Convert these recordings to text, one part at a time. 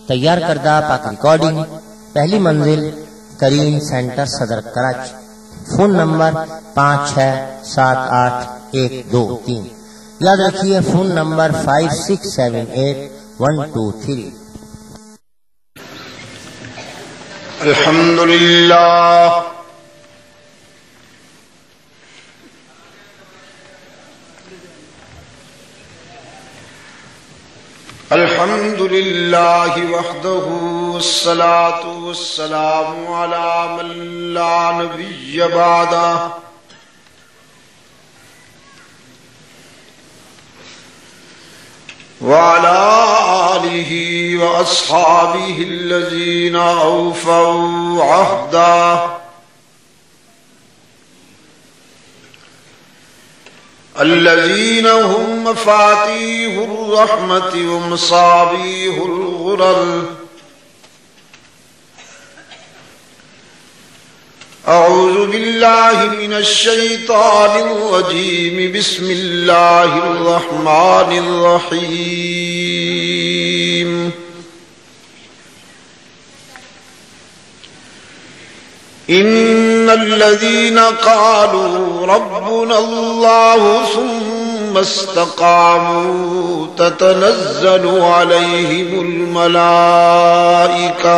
تیار کردہ پاک ریکارڈنگ، پہلی منزل کریم سینٹر صدر کراچی۔ فون نمبر 567812 یاد رکھیے، فون نمبر 567812 الحمدللہ الحمدللہ وحدہ والصلاة والسلام علی من لا نبی بعدہ وعلى آلہ وأصحابہ الذین أوفوا عہدہ الذین هم مفاتیح الرحمة ومصابیح الغرر اعوذ باللہ من الشیطان الرجیم بسم اللہ الرحمن الرحیم ان الذين قالوا ربنا الله ثم استقاموا تتنزل عليهم الملائكة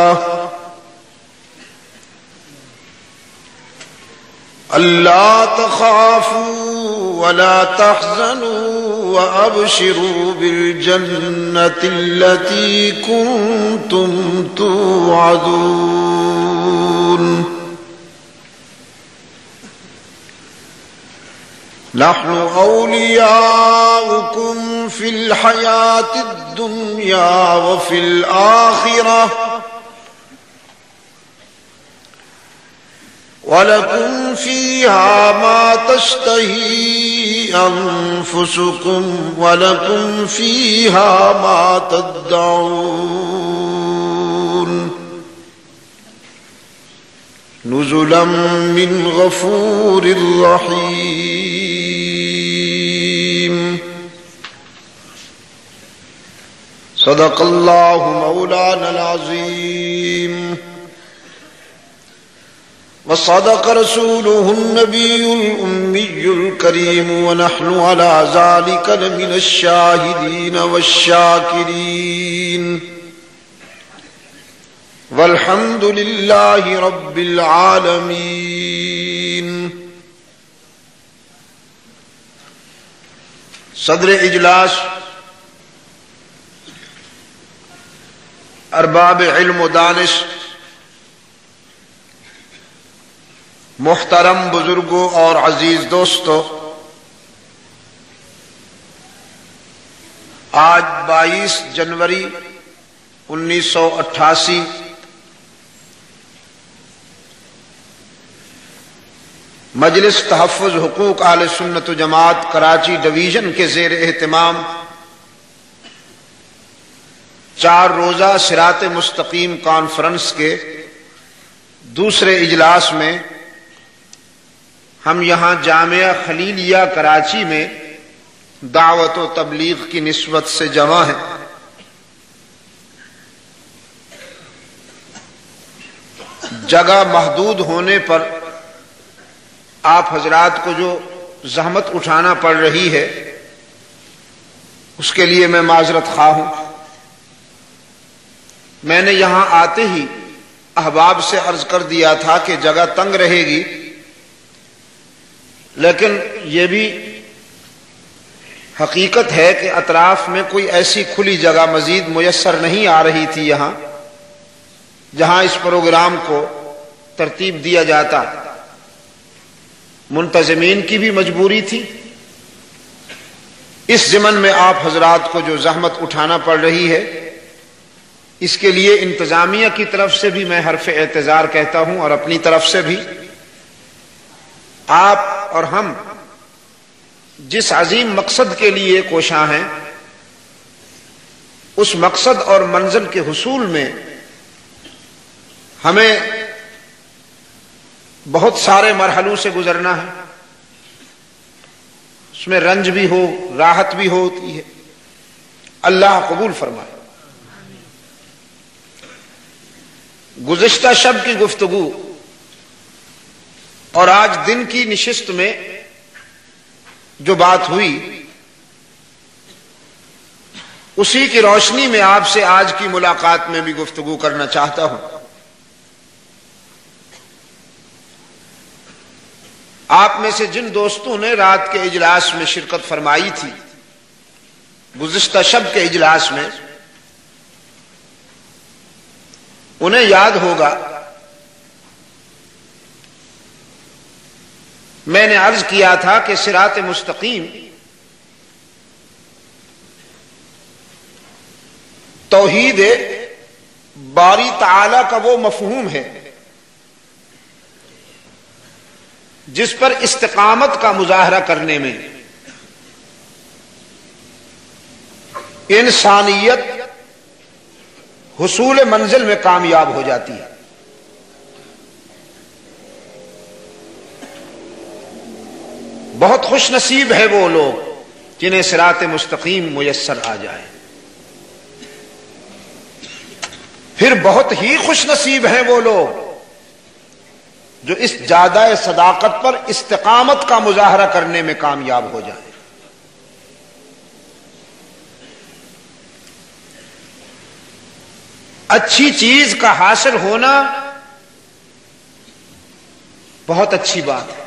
ألا تخافوا ولا تحزنوا وأبشروا بالجنة التي كنتم توعدون نحن أولياؤكم في الحياة الدنيا وفي الآخرة وَلَكُمْ فِيهَا مَا تَشْتَهِي أَنفُسُكُمْ وَلَكُمْ فِيهَا مَا تَدَّعُونَ نُزُلًا مِّنْ غَفُورٍ رَّحِيمٍ صدق اللہ مولانا العظیم وصدق رسوله النبي الأمي الكريم ونحن على ذلك لمن الشاهدين والشاكرين والحمد لله رب العالمين۔ صدر اجلاس، ارباب علم و دانش، محترم بزرگوں اور عزیز دوستو، آج 22 جنوری 1988 مجلس تحفظ حقوق اہل سنت و جماعت کراچی ڈویژن کے زیر اہتمام 4 روزہ صراط مستقیم کانفرنس کے دوسرے اجلاس میں ہم یہاں جامعہ خلیلیہ کراچی میں دعوت و تبلیغ کی نسبت سے جمع ہیں۔ جگہ محدود ہونے پر آپ حضرات کو جو زحمت اٹھانا پڑ رہی ہے اس کے لیے میں معذرت خواہ ہوں۔ میں نے یہاں آتے ہی احباب سے عرض کر دیا تھا کہ جگہ تنگ رہے گی، لیکن یہ بھی حقیقت ہے کہ اطراف میں کوئی ایسی کھلی جگہ مزید میسر نہیں آ رہی تھی یہاں جہاں اس پروگرام کو ترتیب دیا جاتا۔ منتظمین کی بھی مجبوری تھی، اس ضمن میں آپ حضرات کو جو زحمت اٹھانا پڑ رہی ہے اس کے لیے انتظامیہ کی طرف سے بھی میں حرف اعتذار کہتا ہوں اور اپنی طرف سے بھی۔ آپ اور ہم جس عظیم مقصد کے لیے کوشاں ہیں اس مقصد اور منزل کے حصول میں ہمیں بہت سارے مرحلوں سے گزرنا ہے، اس میں رنج بھی ہو، راحت بھی ہوتی ہے۔ اللہ قبول فرمائے۔ گزشتہ شب کی گفتگو اور آج دن کی نشست میں جو بات ہوئی اسی کی روشنی میں آپ سے آج کی ملاقات میں بھی گفتگو کرنا چاہتا ہوں۔ آپ میں سے جن دوستوں نے رات کے اجلاس میں شرکت فرمائی تھی، گزشتہ شب کے اجلاس میں، انہیں یاد ہوگا میں نے عرض کیا تھا کہ صراط مستقیم توحید باری تعالی کا وہ مفہوم ہے جس پر استقامت کا مظاہرہ کرنے میں انسانیت حصول منزل میں کامیاب ہو جاتی ہے۔ بہت خوش نصیب ہے وہ لوگ جنہیں صراط مستقیم میسر آ جائے، پھر بہت ہی خوش نصیب ہیں وہ لوگ جو اس جادہ صداقت پر استقامت کا مظاہرہ کرنے میں کامیاب ہو جائیں۔ اچھی چیز کا حاصل ہونا بہت اچھی بات ہے،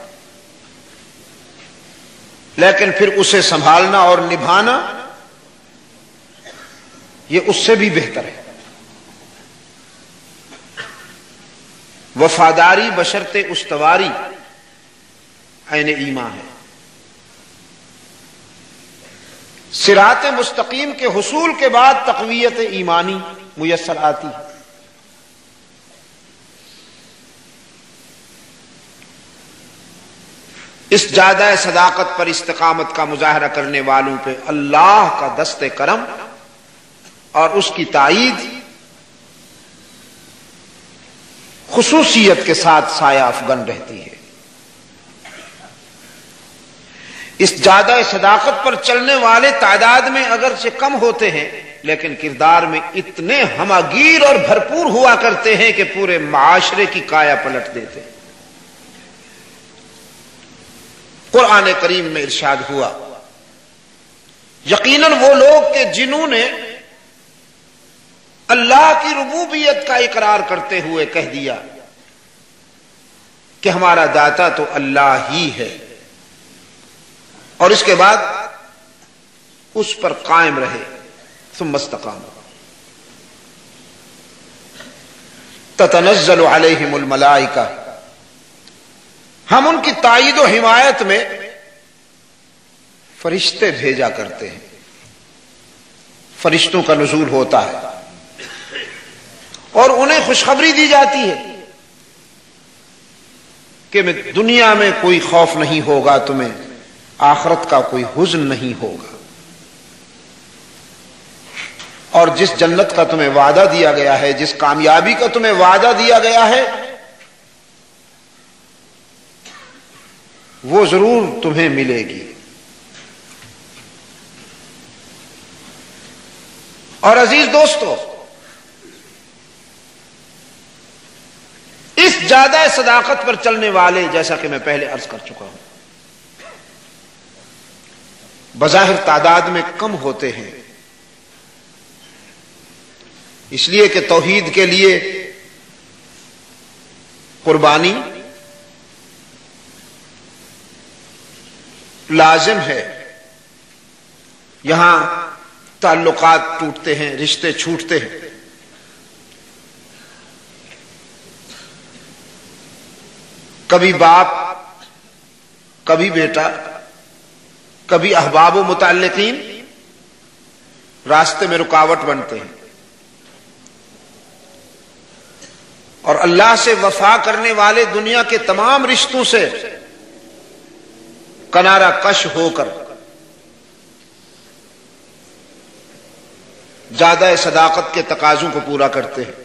لیکن پھر اسے سنبھالنا اور نبھانا یہ اس سے بھی بہتر ہے۔ وفاداری بشرط استواری عین ایمان ہے۔ صراط مستقیم کے حصول کے بعد تقویت ایمانی میسر آتی ہے۔ اس جادہ صداقت پر استقامت کا مظاہرہ کرنے والوں پہ اللہ کا دست کرم اور اس کی تائید خصوصیت کے ساتھ سایہ افغن رہتی ہے۔ اس جادہ صداقت پر چلنے والے تعداد میں اگرچہ کم ہوتے ہیں، لیکن کردار میں اتنے ہماگیر اور بھرپور ہوا کرتے ہیں کہ پورے معاشرے کی کایا پلٹ دیتے ہیں۔ قرآن کریم میں ارشاد ہوا، یقیناً وہ لوگ کہ جنہوں نے اللہ کی ربوبیت کا اقرار کرتے ہوئے کہہ دیا کہ ہمارا داتا تو اللہ ہی ہے، اور اس کے بعد اس پر قائم رہے، ثم استقاموا تتنزل علیہم الملائکہ، ہم ان کی تائید و حمایت میں فرشتے بھیجا کرتے ہیں، فرشتوں کا نزول ہوتا ہے اور انہیں خوشخبری دی جاتی ہے کہ دنیا میں کوئی خوف نہیں ہوگا، تمہیں آخرت کا کوئی حزن نہیں ہوگا، اور جس جنت کا تمہیں وعدہ دیا گیا ہے، جس کامیابی کا تمہیں وعدہ دیا گیا ہے، وہ ضرور تمہیں ملے گی۔ اور عزیز دوستو، اس جادہ صداقت پر چلنے والے، جیسا کہ میں پہلے عرض کر چکا ہوں، بظاہر تعداد میں کم ہوتے ہیں، اس لیے کہ توحید کے لیے قربانی لازم ہے۔ یہاں تعلقات ٹوٹتے ہیں، رشتے چھوٹتے ہیں، کبھی باپ، کبھی بیٹا، کبھی احباب و متعلقین راستے میں رکاوٹ بنتے ہیں، اور اللہ سے وفا کرنے والے دنیا کے تمام رشتوں سے کنارہ کش ہو کر زیادہ صداقت کے تقاضوں کو پورا کرتے ہیں۔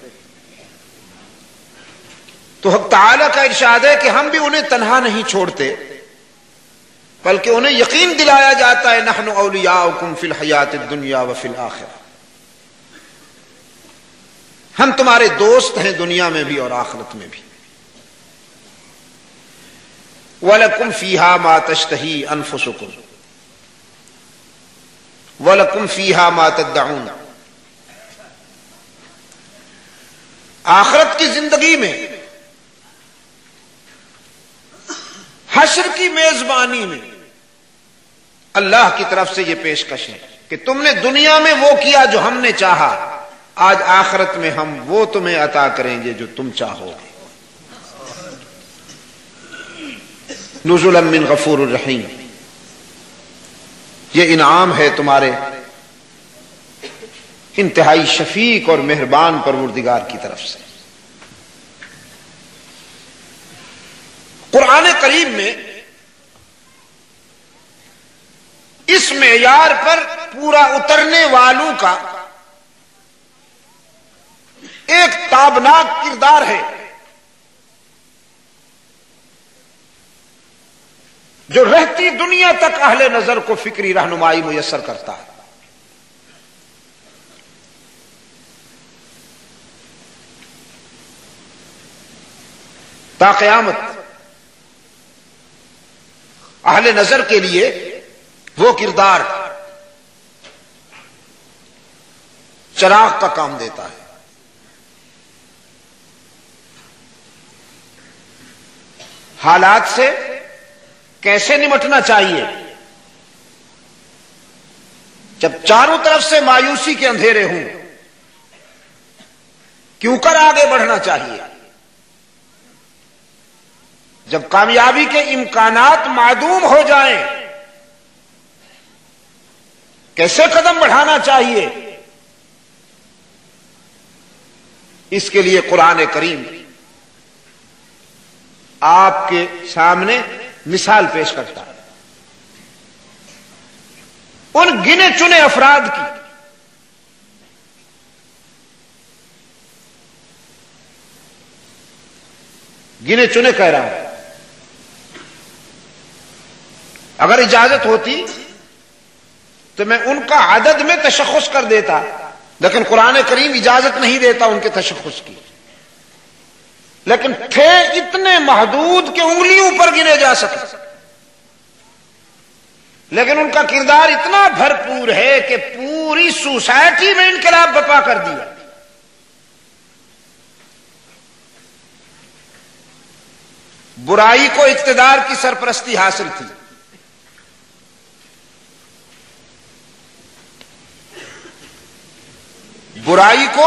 تو حق تعالی کا ارشاد ہے کہ ہم بھی انہیں تنہا نہیں چھوڑتے، بلکہ انہیں یقین دلایا جاتا ہے نحن اولیاؤکم فی الحیات الدنیا وفی الآخرہ، ہم تمہارے دوست ہیں دنیا میں بھی اور آخرت میں بھی. وَلَكُمْ فِيهَا مَا تَشْتَهِي أَنفُسُكُمْ وَلَكُمْ فِيهَا مَا تَدَّعُونَ. آخرت کی زندگی میں حشر کی میزبانی میں اللہ کی طرف سے یہ پیشکش ہے کہ تم نے دنیا میں وہ کیا جو ہم نے چاہا، آج آخرت میں ہم وہ تمہیں عطا کریں گے جو تم چاہو گے. نزلا من غفور الرحیم، یہ انعام ہے تمہارے انتہائی شفیق اور مہربان پروردگار کی طرف سے. قرآن کریم میں اس معیار پر پورا اترنے والوں کا ایک تابناک کردار ہے جو رہتی دنیا تک اہل نظر کو فکری رہنمائی میسر کرتا ہے. تا قیامت اہل نظر کے لیے وہ کردار چراغ کا کام دیتا ہے. حالات سے کیسے نمٹنا چاہیے جب چاروں طرف سے مایوسی کے اندھیرے ہوں، کیوں کر آگے بڑھنا چاہیے جب کامیابی کے امکانات معدوم ہو جائیں، کیسے قدم بڑھانا چاہیے. اس کے لیے قرآن کریم آپ کے سامنے مثال پیش کرتا ہے ان گنے چنے افراد کی گنے چنے کہہ رہا ہوں. اگر اجازت ہوتی تو میں ان کا عدد میں تشخص کر دیتا، لیکن قرآن کریم اجازت نہیں دیتا ان کے تشخص کی. لیکن تھے اتنے محدود کہ انگلیوں پر گنے جا سکے، لیکن ان کا کردار اتنا بھرپور ہے کہ پوری سوسائٹی میں انقلاب برپا کر دیا. برائی کو اقتدار کی سرپرستی حاصل تھی، برائی کو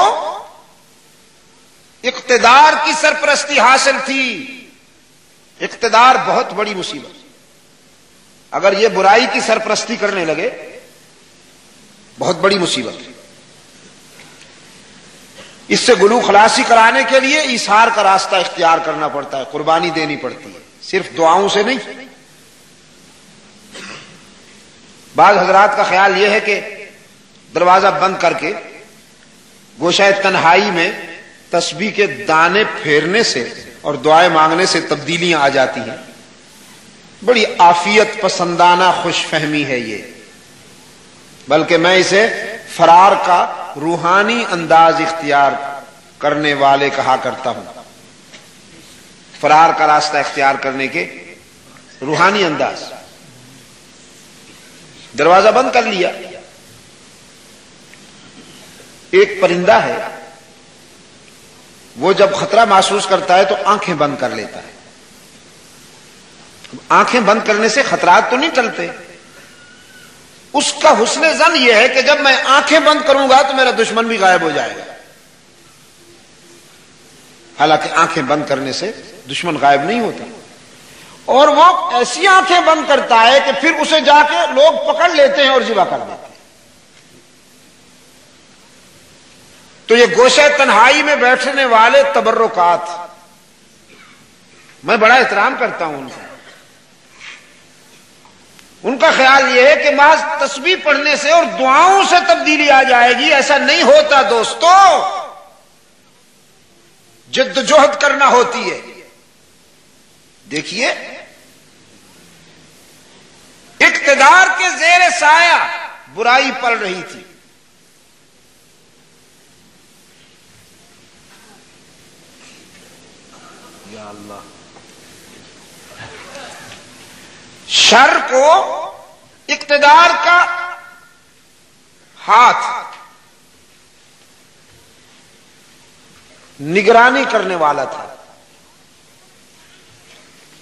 اقتدار کی سرپرستی حاصل تھی. اقتدار بہت بڑی مصیبت، اگر یہ برائی کی سرپرستی کرنے لگے بہت بڑی مصیبت. اس سے گلو خلاصی کرانے کے لیے ایثار کا راستہ اختیار کرنا پڑتا ہے، قربانی دینی پڑتی ہے، صرف دعاؤں سے نہیں. بعض حضرات کا خیال یہ ہے کہ دروازہ بند کر کے گوشہ تنہائی میں تسبیح کے دانے پھیرنے سے اور دعائیں مانگنے سے تبدیلیاں آ جاتی ہیں. بڑی عافیت پسندانہ خوش فہمی ہے یہ، بلکہ میں اسے فرار کا روحانی انداز اختیار کرنے والے کہا کرتا ہوں. فرار کا راستہ اختیار کرنے کے روحانی انداز. دروازہ بند کر لیا. ایک پرندہ ہے، وہ جب خطرہ محسوس کرتا ہے تو آنکھیں بند کر لیتا ہے. آنکھیں بند کرنے سے خطرات تو نہیں ٹلتے. اس کا حسن ظن یہ ہے کہ جب میں آنکھیں بند کروں گا تو میرا دشمن بھی غائب ہو جائے گا. حالانکہ آنکھیں بند کرنے سے دشمن غائب نہیں ہوتا، اور وہ ایسی آنکھیں بند کرتا ہے کہ پھر اسے جا کے لوگ پکڑ لیتے ہیں اور ذبح کر دیتے ہیں. تو یہ گوشہ تنہائی میں بیٹھنے والے تبرکات، میں بڑا احترام کرتا ہوں ان کا. ان کا خیال یہ ہے کہ محض تسبیح پڑھنے سے اور دعاؤں سے تبدیلی آ جائے گی، ایسا نہیں ہوتا دوستو. جد جہد کرنا ہوتی ہے. دیکھیے اقتدار کے زیر سایہ برائی پل رہی تھی، یا اللہ، شر کو اقتدار کا ہاتھ نگرانی کرنے والا تھا،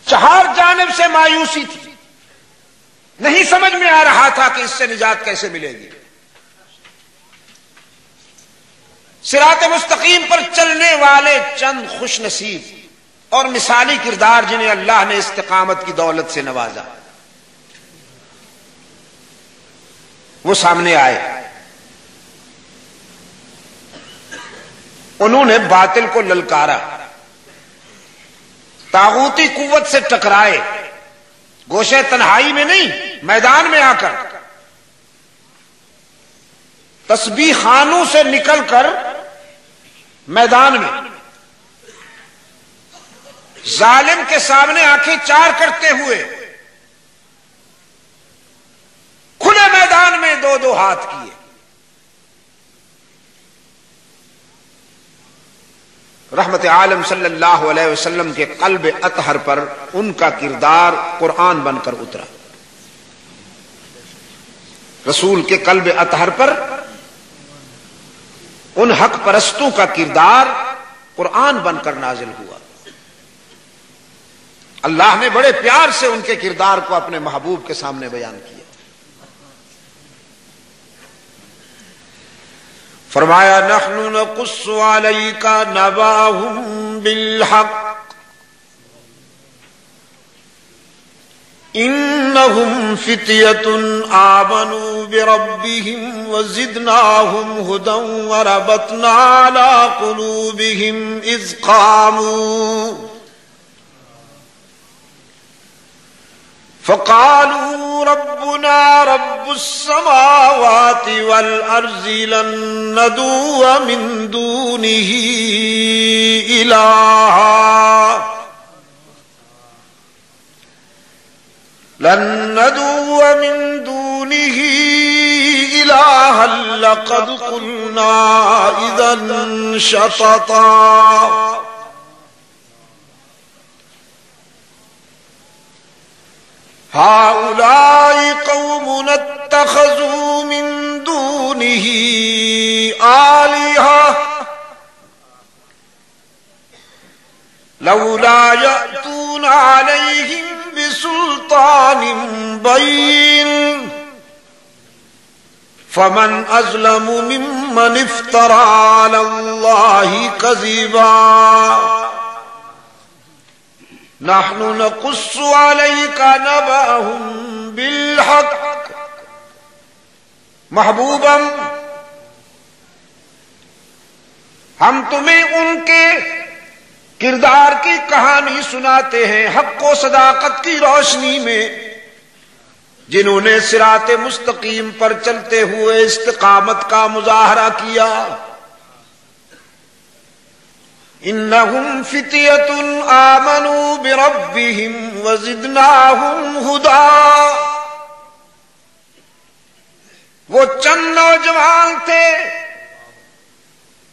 چہار جانب سے مایوسی تھی، نہیں سمجھ میں آ رہا تھا کہ اس سے نجات کیسے ملے گی۔ صراط مستقیم پر چلنے والے چند خوش نصیب اور مثالی کردار جنہیں اللہ نے استقامت کی دولت سے نوازا، وہ سامنے آئے۔ انہوں نے باطل کو للکارا، طاغوتی قوت سے ٹکرائے، گوشے تنہائی میں نہیں، میدان میں آ کر، تسبیح خانوں سے نکل کر میدان میں، ظالم کے سامنے آنکھیں چار کرتے ہوئے کھلے میدان میں دو دو ہاتھ کیے۔ رحمت عالم صلی اللہ علیہ وسلم کے قلب اطہر پر ان کا کردار قرآن بن کر اترا۔ رسول کے قلب اطہر پر ان حق پرستوں کا کردار قرآن بن کر نازل ہوا۔ اللہ نے بڑے پیار سے ان کے کردار کو اپنے محبوب کے سامنے بیان کیا۔ فرمایا نحن نقص علیک نبأہم بالحق انہم فتیۃ آمنوا بربہم وزدناہم ھدی وربطنا علی قلوبہم اذ قاموا فقالوا ربنا رب السماوات والأرض لن ندعو من دونه إلها لقد قلنا إذا شططا هؤلاء قوم اتخذوا من دونه آلهة لولا يأتون عليهم بسلطان بين فمن أظلم ممن افترى على الله كذبا نحن نقص عليك نبأهم بالحق محبوبا ہم تمہیں ان کے کردار کی کہانی سناتے ہیں حق و صداقت کی روشنی میں، جنہوں نے صراط مستقیم پر چلتے ہوئے استقامت کا مظاہرہ کیا۔ انہم فتیۃ آمنوا بربہم وزدناہم ھدی، وہ چند نوجوان تھے،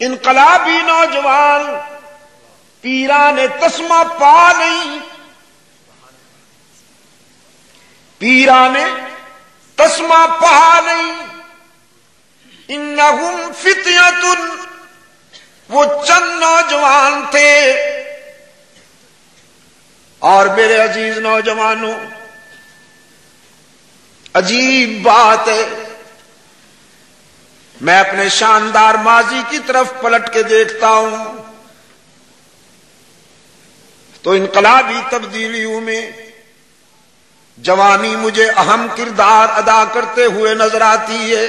انقلابی نوجوان، پیران تسمہ پا نہیں، پیران تسمہ پا نہیں۔ انہم فتیۃ، وہ چند نوجوان تھے۔ اور میرے عزیز نوجوانوں، عجیب بات ہے، میں اپنے شاندار ماضی کی طرف پلٹ کے دیکھتا ہوں تو انقلابی تبدیلیوں میں جوانی مجھے اہم کردار ادا کرتے ہوئے نظر آتی ہے۔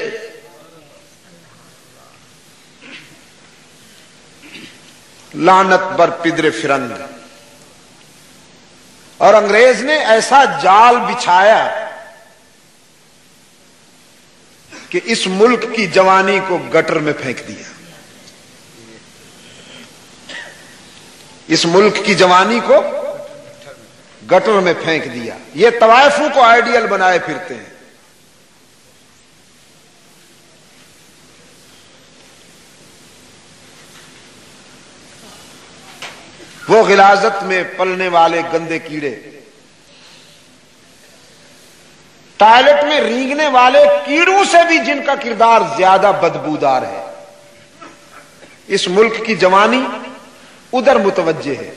لعنت بر پدر فرنگ، اور انگریز نے ایسا جال بچھایا کہ اس ملک کی جوانی کو گٹر میں پھینک دیا، اس ملک کی جوانی کو گٹر میں پھینک دیا۔ یہ طوائفوں کو آئیڈیل بنائے پھرتے ہیں۔ وہ غلاظت میں پلنے والے گندے کیڑے، ٹوائلٹ میں رینگنے والے کیڑوں سے بھی جن کا کردار زیادہ بدبودار ہے، اس ملک کی جوانی ادھر متوجہ ہے۔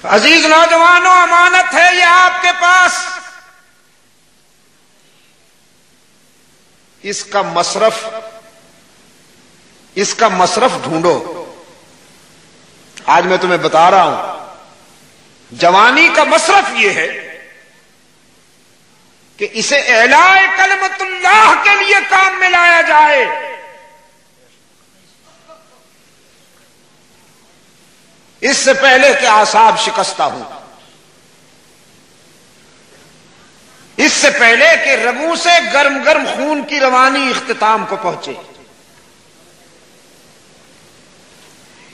عزیز نوجوانوں، امانت ہے یہ آپ کے پاس، اس کا مصرف ڈھونڈو۔ آج میں تمہیں بتا رہا ہوں، جوانی کا مصرف یہ ہے کہ اسے اعلاء کلمت اللہ کے لیے کام میں لایا جائے۔ اس سے پہلے کہ اعصاب شکستہ ہوں، اس سے پہلے کہ رگوں سے گرم گرم خون کی روانی اختتام کو پہنچے،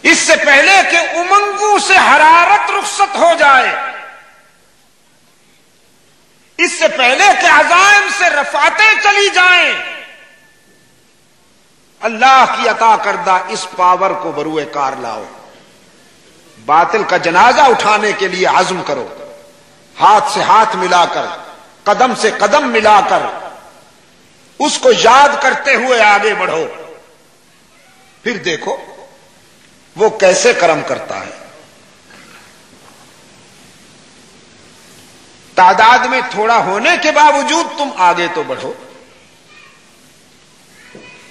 اس سے پہلے کہ امنگوں سے حرارت رخصت ہو جائے، اس سے پہلے کہ عزائم سے رفعتیں چلی جائیں، اللہ کی عطا کردہ اس پاور کو بروئے کار لاؤ۔ باطل کا جنازہ اٹھانے کے لیے عزم کرو، ہاتھ سے ہاتھ ملا کر، قدم سے قدم ملا کر اس کو یاد کرتے ہوئے آگے بڑھو، پھر دیکھو وہ کیسے کرم کرتا ہے۔ تعداد میں تھوڑا ہونے کے باوجود تم آگے تو بڑھو۔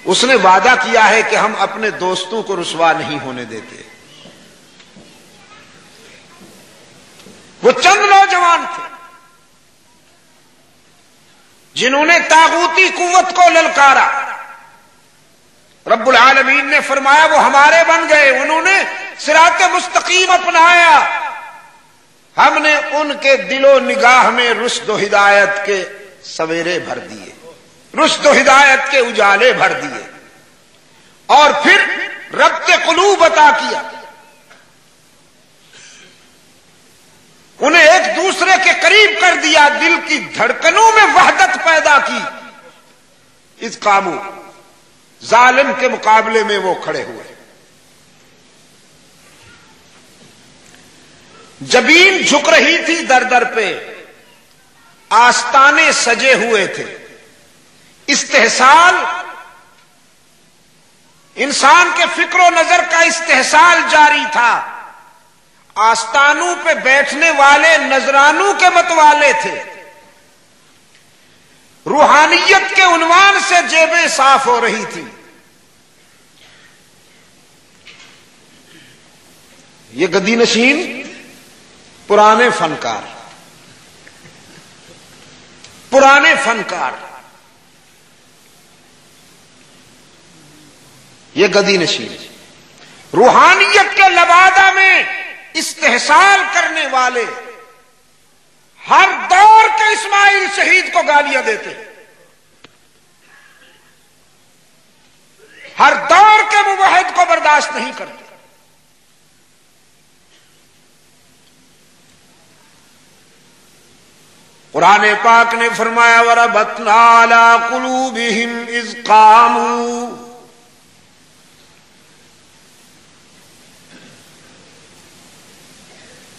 اس نے وعدہ کیا ہے کہ ہم اپنے دوستوں کو رسوا نہیں ہونے دیتے۔ وہ چند نوجوان تھے جنہوں نے طاغوتی قوت کو للکارا، رب العالمین نے فرمایا وہ ہمارے بن گئے، انہوں نے صراط مستقیم اپنایا، ہم نے ان کے دل و نگاہ میں رشد و ہدایت کے سویرے بھر دیے، رشد و ہدایت کے اجالے بھر دیے، اور پھر ربط قلوب عطا کیا، انہیں ایک دوسرے کے قریب کر دیا، دل کی دھڑکنوں میں وحدت پیدا کی۔ اس قابو ظالم کے مقابلے میں وہ کھڑے ہوئے، جبین جھک رہی تھی در در پہ، آستانے سجے ہوئے تھے، استحصال، انسان کے فکر و نظر کا استحصال جاری تھا، آستانوں پہ بیٹھنے والے نذرانوں کے متوالے تھے، روحانیت کے عنوان سے جیبیں صاف ہو رہی تھی۔ یہ گدی نشین پرانے فنکار، یہ گدی نشین روحانیت کے لبادہ میں استحصال کرنے والے، ہر دور کے اسماعیل شہید کو گالیاں دیتے، ہر دور کے موحد کو برداشت نہیں کرتے۔ قرآن پاک نے فرمایا وَرَبَطْنَا عَلَىٰ قُلُوبِهِمْ إِذْ قَامُوا،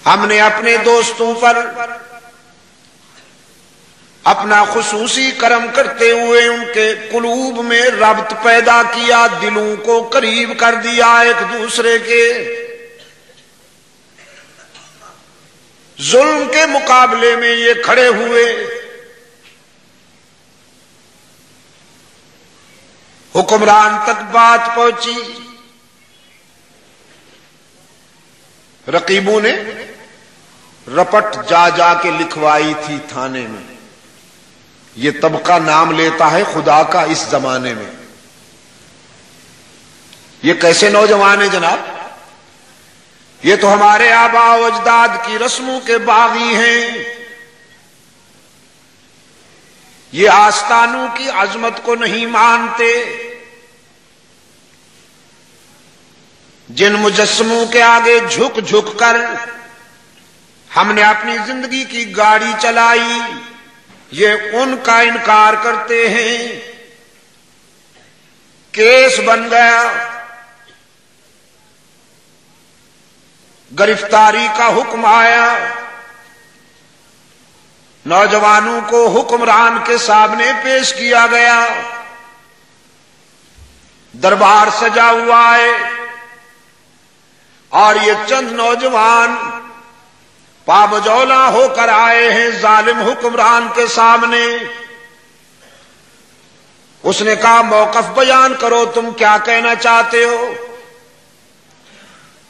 ہم نے اپنے دوستوں پر اپنا خصوصی کرم کرتے ہوئے ان کے قلوب میں ربط پیدا کیا، دلوں کو قریب کر دیا ایک دوسرے کے، ظلم کے مقابلے میں یہ کھڑے ہوئے، حکمران تک بات پہنچی، رقیبوں نے رپٹ جا جا کے لکھوائی تھی تھانے میں، یہ طبقہ نام لیتا ہے خدا کا اس زمانے میں۔ یہ کیسے نوجوان ہیں جناب؟ یہ تو ہمارے آباء و اجداد کی رسموں کے باغی ہیں، یہ آستانوں کی عظمت کو نہیں مانتے، جن مجسموں کے آگے جھک جھک کر ہم نے اپنی زندگی کی گاڑی چلائی، یہ ان کا انکار کرتے ہیں۔ کیس بن گیا، گرفتاری کا حکم آیا، نوجوانوں کو حکمران کے سامنے پیش کیا گیا، دربار سجا ہوا ہے اور یہ چند نوجوان پابجولا ہو کر آئے ہیں ظالم حکمران کے سامنے۔ اس نے کہا موقف بیان کرو، تم کیا کہنا چاہتے ہو؟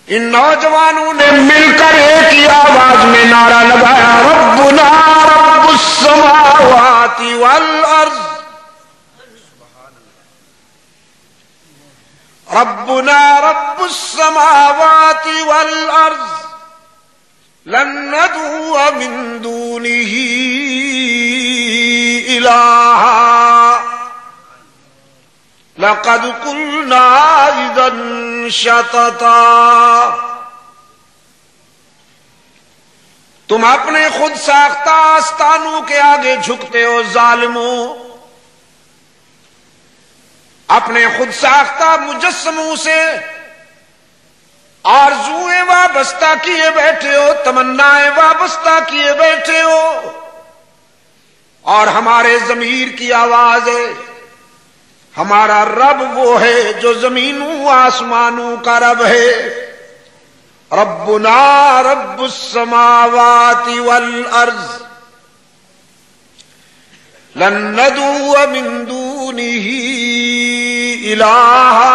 ان نوجوانوں نے مل کر ایک ہی آواز میں نعرہ لگایا، ربنا رب السماوات والارض، ربنا رب السماوات والارض، لن ندعو من دونه الہا، لقد قلنا اذا شططا۔ تم اپنے خود ساختہ آستانوں کے آگے جھکتے ہو ظالموں، اپنے خود ساختہ مجسموں سے آرزوئیں وابستہ کیے بیٹھے ہو، تمنائیں وابستہ کیے بیٹھے ہو، اور ہمارے ضمیر کی آواز ہے ہمارا رب وہ ہے جو زمینوں آسمانوں کا رب ہے، ربنا رب السماوات والارض، لن ندعو من دونه الہا،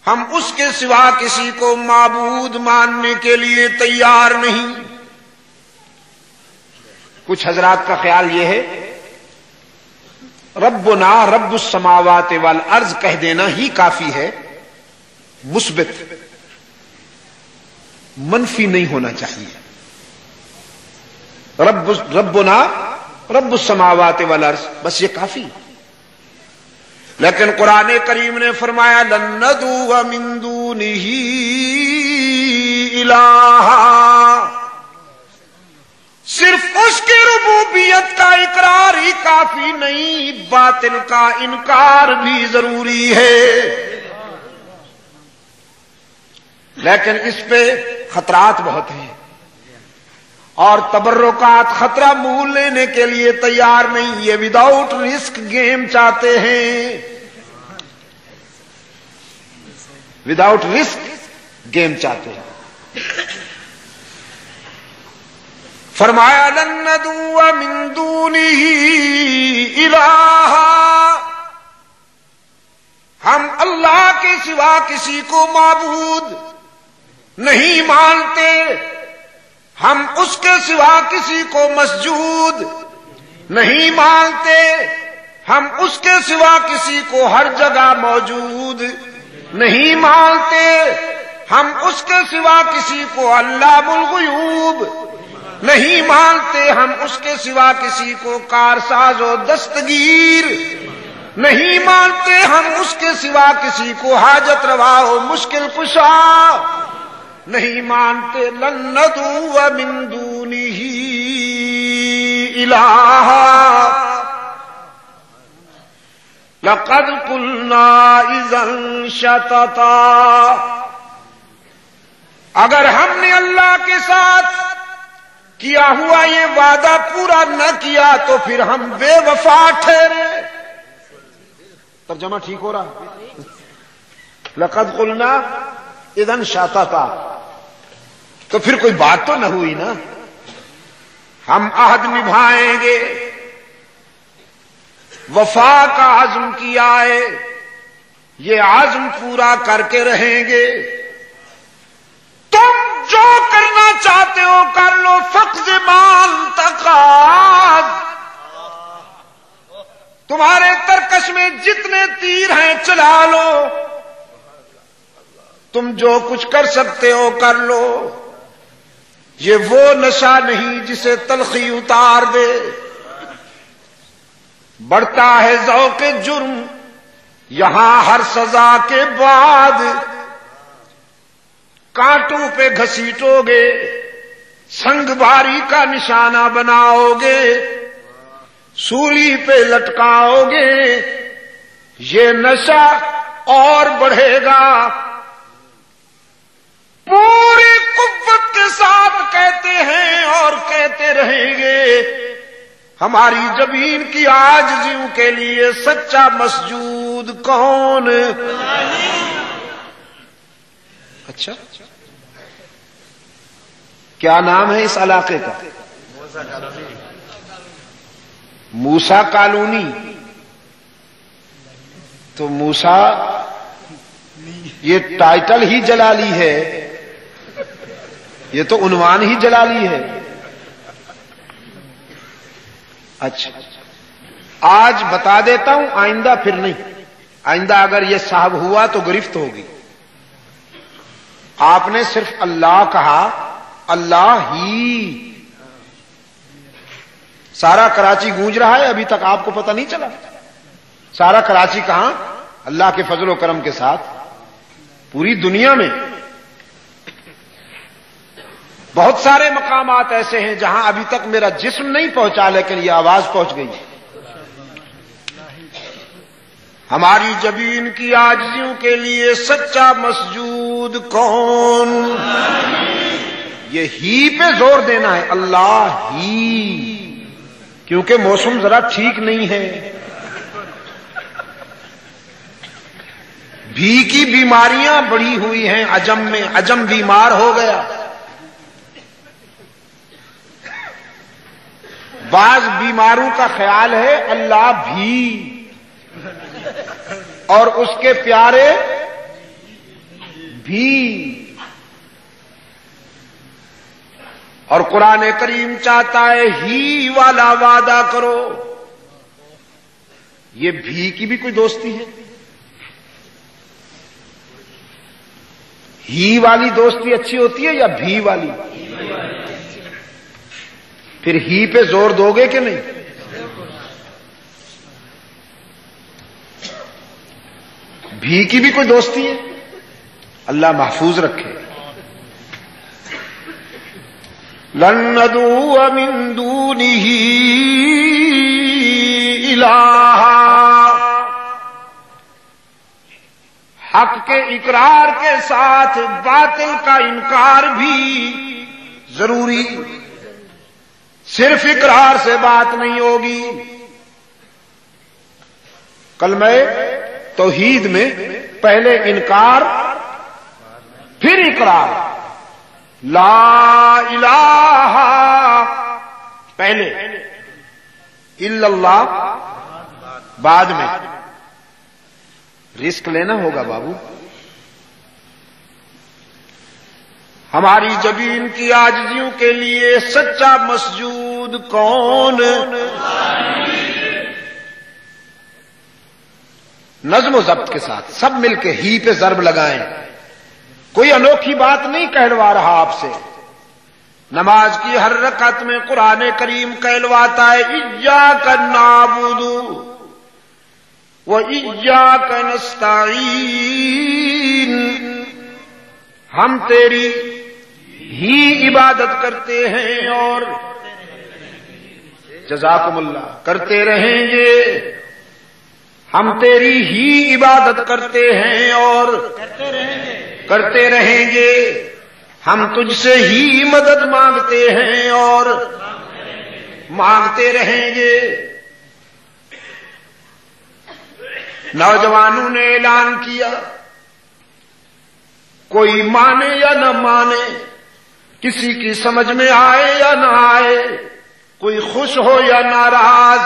ہم اس کے سوا کسی کو معبود ماننے کے لیے تیار نہیں۔ کچھ حضرات کا خیال یہ ہے ربنا رب السماوات والارض کہہ دینا ہی کافی ہے، مثبت، منفی نہیں ہونا چاہیے۔ ربنا رب السماوات والارض بس یہ کافی، لیکن قرآن کریم نے فرمایا لن ندعو من دونه الہا، صرف اس کی ربوبیت کا اقرار ہی کافی نہیں، باطل کا انکار بھی ضروری ہے۔ لیکن اس پہ خطرات بہت ہیں اور تبرکات خطرہ مول لینے کے لیے تیار نہیں، یہ وداؤٹ رسک گیم چاہتے ہیں، وداؤٹ رسک گیم چاہتے ہیں۔ فرمایا لن ندعو من دونه الہا، ہم اللہ کے سوا کسی کو معبود نہیں مانتے، ہم اس کے سوا کسی کو مسجود نہیں مانتے، ہم اس کے سوا کسی کو ہر جگہ موجود نہیں مانتے، ہم اس کے سوا کسی کو علام الغیوب نہیں مانتے، ہم اس کے سوا کسی کو کارساز و دستگیر نہیں مانتے، ہم اس کے سوا کسی کو حاجت روا و مشکل کشا نہیں مانتے۔ لن ندعو من دونه الہا، لقد قلنا اذا شططا، اگر ہم نے اللہ کے ساتھ کیا ہوا یہ وعدہ پورا نہ کیا تو پھر ہم بے وفا ٹھہرے۔ ترجمہ ٹھیک ہو رہا؟ لقد قلنا اذا شططا، تو پھر کوئی بات تو نہ ہوئی نا، ہم عہد نبھائیں گے، وفا کا عزم کیا ہے، یہ عزم پورا کر کے رہیں گے۔ تم جو کرنا چاہتے ہو کر لو، فقض مال تقاض، تمہارے ترکش میں جتنے تیر ہیں چلا لو، تم جو کچھ کر سکتے ہو کر لو، یہ وہ نشہ نہیں جسے تلخی اتار دے۔ بڑھتا ہے ذوق جرم یہاں ہر سزا کے بعد، کانٹوں پہ گھسیٹو گے، سنگ باری کا نشانہ بناؤ گے، سولی پہ لٹکاؤ گے، یہ نشہ اور بڑھے گا۔ کرتے رہیں گے. ہماری جبین کی عاجزیوں کے لیے سچا مسجود کون؟ اچھا، کیا نام ہے اس علاقے کا؟ موسیٰ کالونی. تو موسیٰ یہ ٹائٹل ہی جلالی ہے، یہ تو عنوان ہی جلالی ہے. اچھا، آج بتا دیتا ہوں، آئندہ پھر نہیں. آئندہ اگر یہ صاحب ہوا تو گرفت ہوگی. آپ نے صرف اللہ کہا، اللہ ہی. سارا کراچی گونج رہا ہے، ابھی تک آپ کو پتہ نہیں چلا؟ سارا کراچی کہاں؟ اللہ کے فضل و کرم کے ساتھ پوری دنیا میں بہت سارے مقامات ایسے ہیں جہاں ابھی تک میرا جسم نہیں پہنچا، لیکن یہ آواز پہنچ گئی. ہماری جبین کی عاجزیوں کے لیے سچا مسجود کون؟ یہ ہی پہ زور دینا ہے، اللہ ہی. کیونکہ موسم ذرا ٹھیک نہیں ہے. بھی کی بیماریاں بڑھی ہوئی ہیں عجم میں. عجم بیمار ہو گیا. بعض بیماروں کا خیال ہے اللہ بھی اور اس کے پیارے بھی. اور قرآن کریم چاہتا ہے ہی والا وعدہ کرو. یہ بھی کی بھی کوئی دوستی ہے؟ ہی والی دوستی اچھی ہوتی ہے یا بھی والی؟ پھر ہی پہ زور دو گے کہ نہیں؟ بھی کی بھی کوئی دوستی ہے؟ اللہ محفوظ رکھے. لن ندعو من دونه الہا. حق کے اقرار کے ساتھ باطل کا انکار بھی ضروری. صرف اقرار سے بات نہیں ہوگی. کلمہ توحید میں پہلے انکار پھر اقرار. لا الہ پہلے، الا اللہ بعد میں. رسک لینا ہوگا بابو. ہماری جبین کی عاجزیوں کے لیے سچا مسجود کون؟ نظم و ضبط کے ساتھ سب مل کے ہی پہ ضرب لگائیں. کوئی انوکھی بات نہیں کہلوا رہا آپ سے. نماز کی ہر رکعت میں قرآن کریم کہلواتا ہے ایاک نعبد و ایاک نستعین. ہم تیری ہی عبادت کرتے ہیں اور جزاکم اللہ کرتے رہیں گے. ہم تیری ہی عبادت کرتے ہیں اور کرتے رہیں گے. ہم تجھ سے ہی مدد مانگتے ہیں اور مانگتے رہیں گے. نوجوانوں نے اعلان کیا، کوئی مانے یا نہ مانے، کسی کی سمجھ میں آئے یا نہ آئے، کوئی خوش ہو یا ناراض،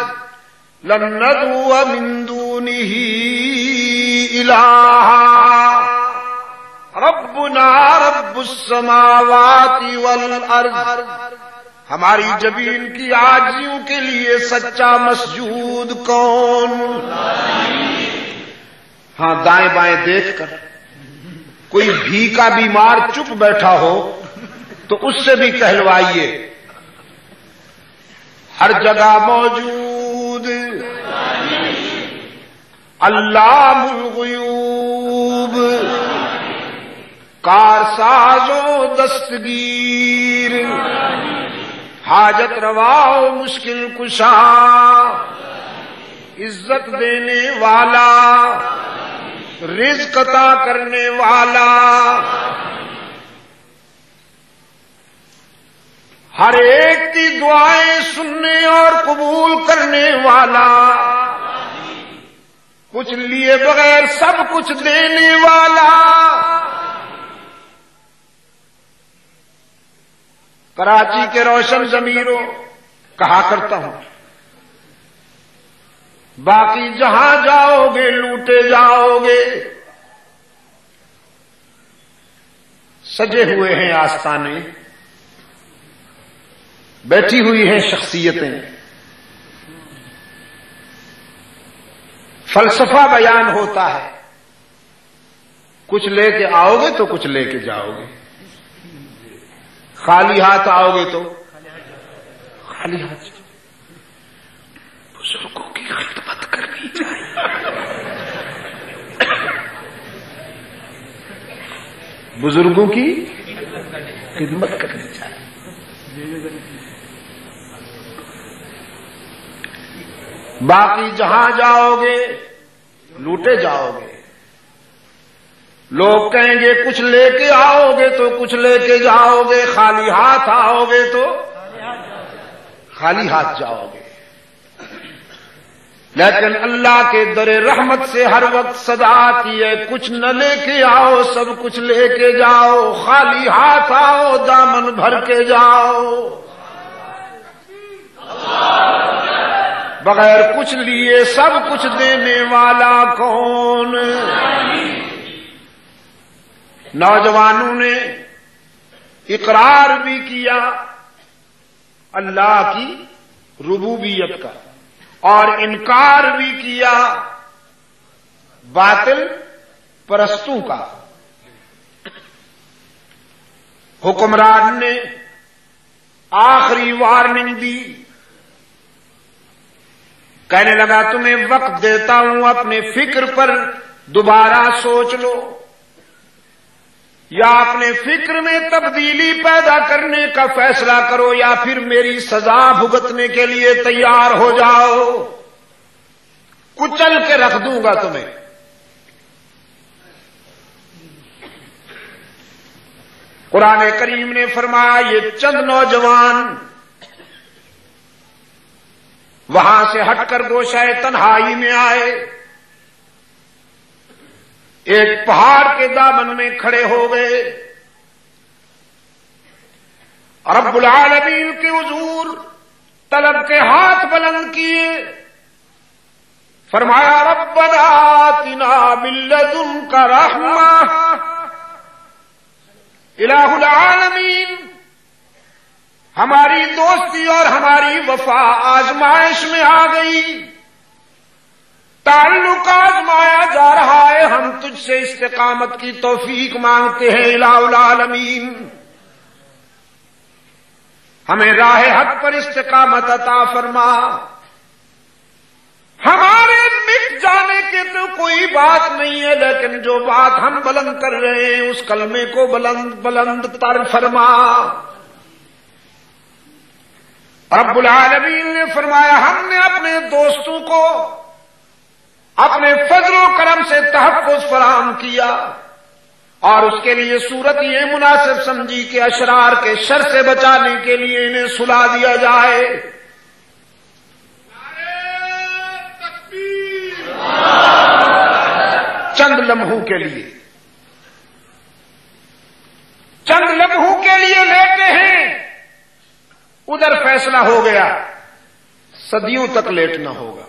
لن ندعو من دونہ الہا ربنا رب السماوات والارض. ہماری جبین کی عاجزیوں کے لیے سچا مسجود کون؟ ہاں، دائیں بائیں دیکھ کر کوئی بھی کا بیمار چپ بیٹھا ہو تو اس سے بھی کہلوائیے. ہر جگہ موجود علام الغیوب، کارساز و دستگیر، حاجت روا و مشکل کشا، عزت دینے والا، رزق عطا کرنے والا. ہر ایک کی دعائیں سننے اور قبول کرنے والا، کچھ لیے بغیر سب کچھ دینے والا، کراچی کے روشن ضمیروں کہا کرتا ہوں، باقی جہاں جاؤ گے لوٹے جاؤ گے۔ سجے ہوئے ہیں آستانے، بیٹھی ہوئی ہیں شخصیتیں، فلسفہ بیان ہوتا ہے، کچھ لے کے آؤ گے تو کچھ لے کے جاؤ گے، خالی ہاتھ آؤ گے تو خالی ہاتھ۔ بزرگوں کی خدمت کرنی چاہیے، بزرگوں کی خدمت کرنی چاہیے۔ باقی جہاں جاؤ گے لوٹے جاؤ گے۔ لوگ کہیں گے کچھ لے کے آؤ گے تو کچھ لے کے جاؤ گے، خالی ہاتھ آؤ گے تو خالی ہاتھ جاؤ گے۔ لیکن اللہ کے در رحمت سے ہر وقت صدا آتی ہے، کچھ نہ لے کے آؤ سب کچھ لے کے جاؤ، خالی ہاتھ آؤ دامن بھر کے جاؤ۔ بغیر کچھ لیے سب کچھ دینے والا کون؟ نوجوانوں نے اقرار بھی کیا اللہ کی ربوبیت کا اور انکار بھی کیا باطل پرستوں کا۔ حکمران نے آخری وارننگ دی، کہنے لگا تمہیں وقت دیتا ہوں، اپنے فکر پر دوبارہ سوچ لو، یا اپنے فکر میں تبدیلی پیدا کرنے کا فیصلہ کرو، یا پھر میری سزا بھگتنے کے لیے تیار ہو جاؤ، کچل کے رکھ دوں گا تمہیں۔ قرآن کریم نے فرمایا یہ چند نوجوان وہاں سے ہٹ کر گوشہ تنہائی میں آئے، ایک پہاڑ کے دامن میں کھڑے ہو گئے، رب العالمین کے حضور طلب کے ہاتھ بلند کیے، فرمایا ربنا آتنا من لدنک رحمہ، الہ العالمین ہماری دوستی اور ہماری وفا آزمائش میں آ گئی، تعلق آزمایا جا رہا ہے، ہم تجھ سے استقامت کی توفیق مانگتے ہیں الہ العالمین، ہمیں راہ حق پر استقامت عطا فرما، ہمارے مٹ جانے کی تو کوئی بات نہیں ہے، لیکن جو بات ہم بلند کر رہے ہیں اس کلمے کو بلند بلند تر فرما۔ رب العالمین نے فرمایا ہم نے اپنے دوستوں کو اپنے فضل و کرم سے تحفظ فراہم کیا، اور اس کے لیے صورت یہ مناسب سمجھی کہ اشرار کے شر سے بچانے کے لیے انہیں سلا دیا جائے۔ چند لمحوں کے لیے، چند لمحوں کے لیے لیتے ہیں، ادھر فیصلہ ہو گیا، صدیوں تک لیٹنا ہوگا۔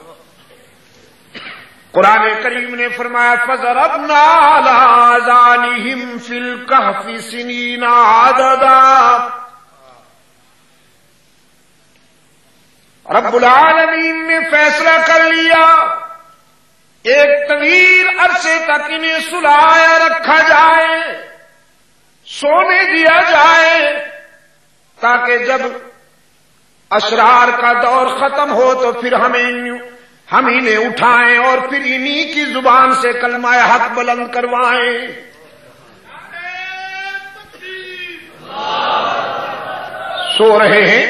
قرآن کریم نے فرمایا فَضَرَبْنَا عَلَىٰ آذَانِهِمْ فِي الْكَهْفِ سِنِينَ عَدَدًا۔ رب العالمین نے فیصلہ کر لیا ایک طویل عرصے تک انہیں سلایا رکھا جائے، سونے دیا جائے، تاکہ جب اشرار کا دور ختم ہو تو پھر ہم انہیں اٹھائیں اور پھر انہی کی زبان سے کلمہ حق بلند کروائیں۔ سو رہے ہیں،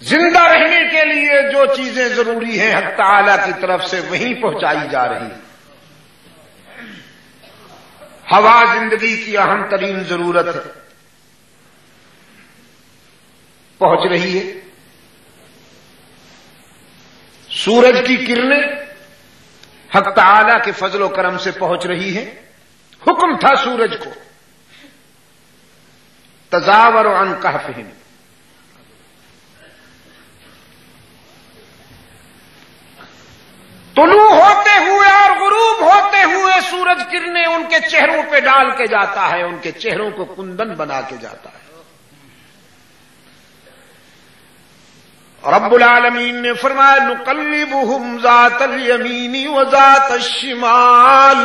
زندہ رہنے کے لیے جو چیزیں ضروری ہیں حق تعالی کی طرف سے وہیں پہنچائی جا رہی ہیں۔ ہوا زندگی کی اہم ترین ضرورت ہے، پہنچ رہی ہے، سورج کی کرنیں حق تعالی کے فضل و کرم سے پہنچ رہی ہیں۔ حکم تھا سورج کو، تزاوروا عن کہفہم، طلوع ہوتے ہوئے اور غروب ہوتے ہوئے سورج کرنیں ان کے چہروں پہ ڈال کے جاتا ہے، ان کے چہروں کو کندن بنا کے جاتا ہے۔ رب العالمین نے فرمایا نقلبہم ذات الیمین و ذات الشمال،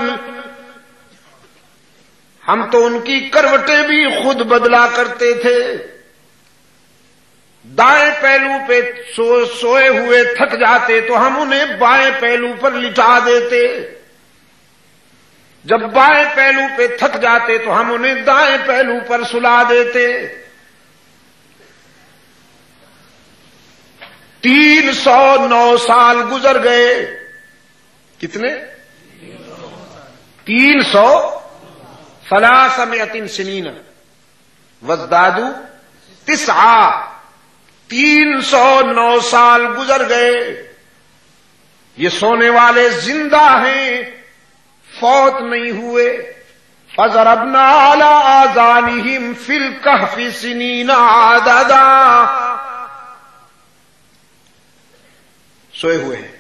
ہم تو ان کی کروٹیں بھی خود بدلا کرتے تھے۔ دائیں پہلو پہ سوئے ہوئے تھک جاتے تو ہم انہیں بائیں پہلو پر لٹا دیتے، جب بائیں پہلو پہ تھک جاتے تو ہم انہیں دائیں پہلو پر سلا دیتے۔ 309 سال گزر گئے، کتنے؟ 300 300 سنین وازدادوا 9، 309 سال گزر گئے۔ یہ سونے والے زندہ ہیں، فوت نہیں ہوئے۔ فضربنا علی آذانہم فی الکہف سنین عددا، سوئے ہوئے ہیں۔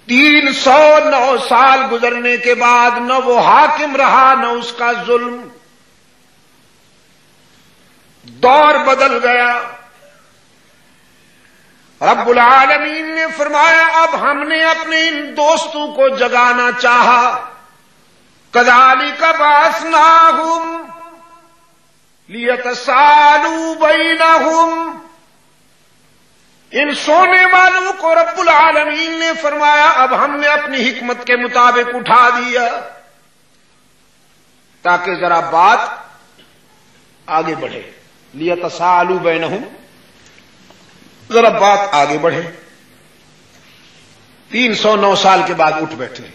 309 سال گزرنے کے بعد نہ وہ حاکم رہا نہ اس کا ظلم، دور بدل گیا۔ رب العالمین نے فرمایا اب ہم نے اپنے ان دوستوں کو جگانا چاہا، کذالک بعثناہم لیتسالوا بینہم، ان سونے والوں کو رب العالمین نے فرمایا اب ہم نے اپنی حکمت کے مطابق اٹھا دیا تاکہ ذرا بات آگے بڑھے، لیتسالوا بینہم، ذرا بات آگے بڑھے۔ 309 سال کے بعد اٹھ بیٹھے۔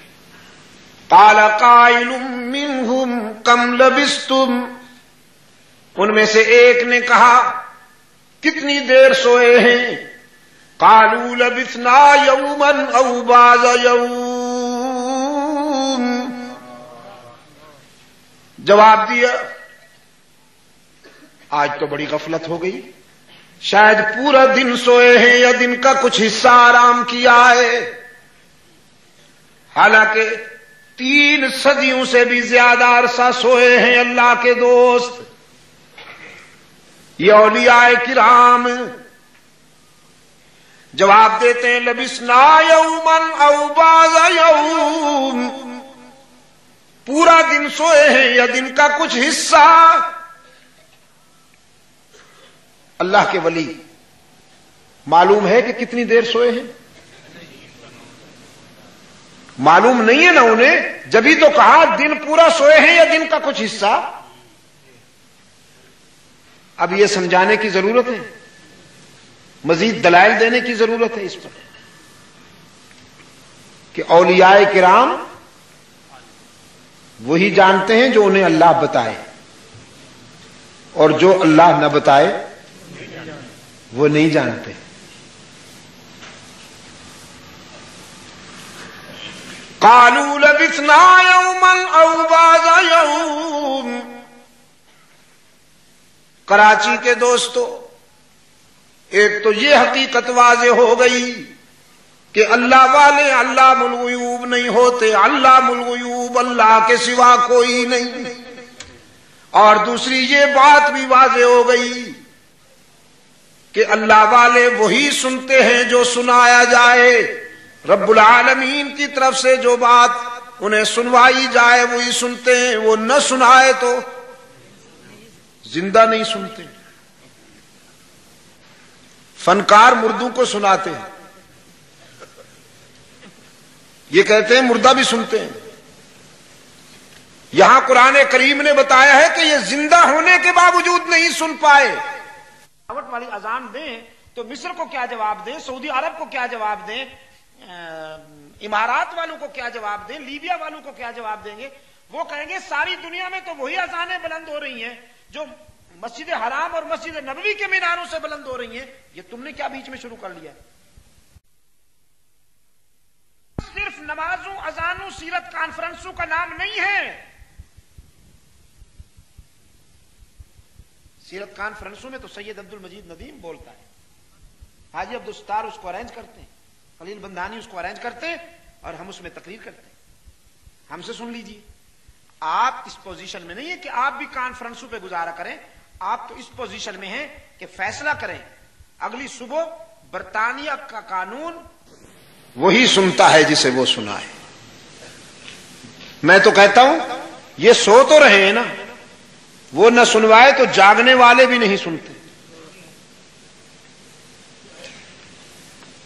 قال قائل منہم کم لبثتم، ان میں سے ایک نے کہا کتنی دیر سوئے ہیں؟ قالوا لبثنا یوما او بعض یوم، جواب دیا آج تو بڑی غفلت ہو گئی، شاید پورا دن سوئے ہیں یا دن کا کچھ حصہ آرام کیا ہے۔ حالانکہ 3 صدیوں سے بھی زیادہ عرصہ سوئے ہیں اللہ کے دوست، یہ اولیاء کرام جواب دیتے ہیں لبثنا یوما او بعض یوم، پورا دن سوئے ہیں یا دن کا کچھ حصہ۔ اللہ کے ولی معلوم ہے کہ کتنی دیر سوئے ہیں؟ معلوم نہیں ہے نا انہیں، جبھی تو کہا دن پورا سوئے ہیں یا دن کا کچھ حصہ۔ اب یہ سمجھانے کی ضرورت ہے، مزید دلائل دینے کی ضرورت ہے اس پر کہ اولیاء کرام وہی جانتے ہیں جو انہیں اللہ بتائے، اور جو اللہ نہ بتائے وہ نہیں جانتے۔ قالوا لبثنا یوما او بعض یوم، کراچی کے دوستو ایک تو یہ حقیقت واضح ہو گئی کہ اللہ والے علام الغیوب نہیں ہوتے، علام الغیوب اللہ کے سوا کوئی نہیں، اور دوسری یہ بات بھی واضح ہو گئی کہ اللہ والے وہی سنتے ہیں جو سنایا جائے، رب العالمین کی طرف سے جو بات انہیں سنوائی جائے وہی سنتے ہیں، وہ نہ سنائے تو زندہ نہیں سنتے۔ فنکار مردوں کو سناتے ہیں، یہ کہتے ہیں مردہ بھی سنتے ہیں۔ یہاں قرآن کریم نے بتایا ہے کہ یہ زندہ ہونے کے باوجود نہیں سن پائے۔ دعوت والی اذان دیں تو مصر کو کیا جواب دیں، سعودی عرب کو کیا جواب دیں، امارات والوں کو کیا جواب دیں، لیبیا والوں کو کیا جواب دیں گے؟ وہ کہیں گے ساری دنیا میں تو وہی اذانیں بلند ہو رہی ہیں جو مسجد حرام اور مسجد نبوی کے میناروں سے بلند ہو رہی ہیں، یہ تم نے کیا بیچ میں شروع کر لیا ہے؟ صرف نمازوں، اذانوں، سیرت کانفرنسوں کا نام نہیں ہے۔ سیرت کانفرنسوں میں تو سید عبد المجید ندیم بولتا ہے، حاجی عبدالستار اس کو ارینج کرتے ہیں، خلیل بندانی اس کو ارینج کرتے ہیں، اور ہم اس میں تقریر کرتے ہیں۔ ہم سے سن لیجیے، آپ اس پوزیشن میں نہیں ہے کہ آپ بھی کانفرنسوں پہ گزارا کریں، آپ تو اس پوزیشن میں ہیں کہ فیصلہ کریں۔ اگلی صبح برطانیہ کا قانون وہی سنتا ہے جسے وہ سنائے۔ میں تو کہتا ہوں یہ سو تو رہے ہیں نا، وہ نہ سنوائے تو جاگنے والے بھی نہیں سنتے۔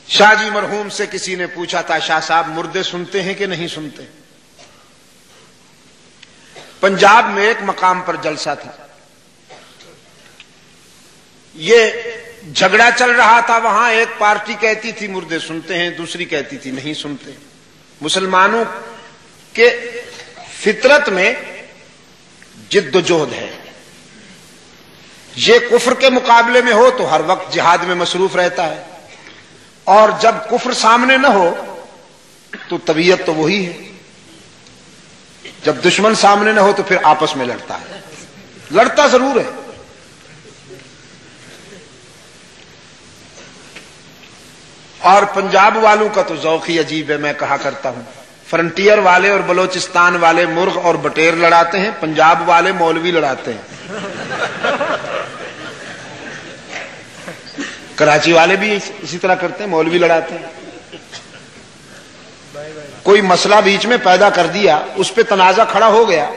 شاہ جی مرحوم سے کسی نے پوچھا تھا، شاہ صاحب مردے سنتے ہیں کہ نہیں سنتے؟ پنجاب میں ایک مقام پر جلسہ تھا، یہ جھگڑا چل رہا تھا، وہاں ایک پارٹی کہتی تھی مردے سنتے ہیں، دوسری کہتی تھی نہیں سنتے۔ مسلمانوں کے فطرت میں جد و جہد ہے، یہ کفر کے مقابلے میں ہو تو ہر وقت جہاد میں مصروف رہتا ہے، اور جب کفر سامنے نہ ہو تو طبیعت تو وہی ہے، جب دشمن سامنے نہ ہو تو پھر آپس میں لڑتا ہے، لڑتا ضرور ہے۔ اور پنجاب والوں کا تو ذوق ہی عجیب ہے، میں کہا کرتا ہوں فرنٹیئر والے اور بلوچستان والے مرغ اور بٹیر لڑاتے ہیں، پنجاب والے مولوی لڑاتے ہیں۔ کراچی والے بھی اسی طرح کرتے ہیں، مولوی لڑاتے ہیں۔ کوئی مسئلہ بیچ میں پیدا کر دیا، اس پہ تنازع کھڑا ہو گیا،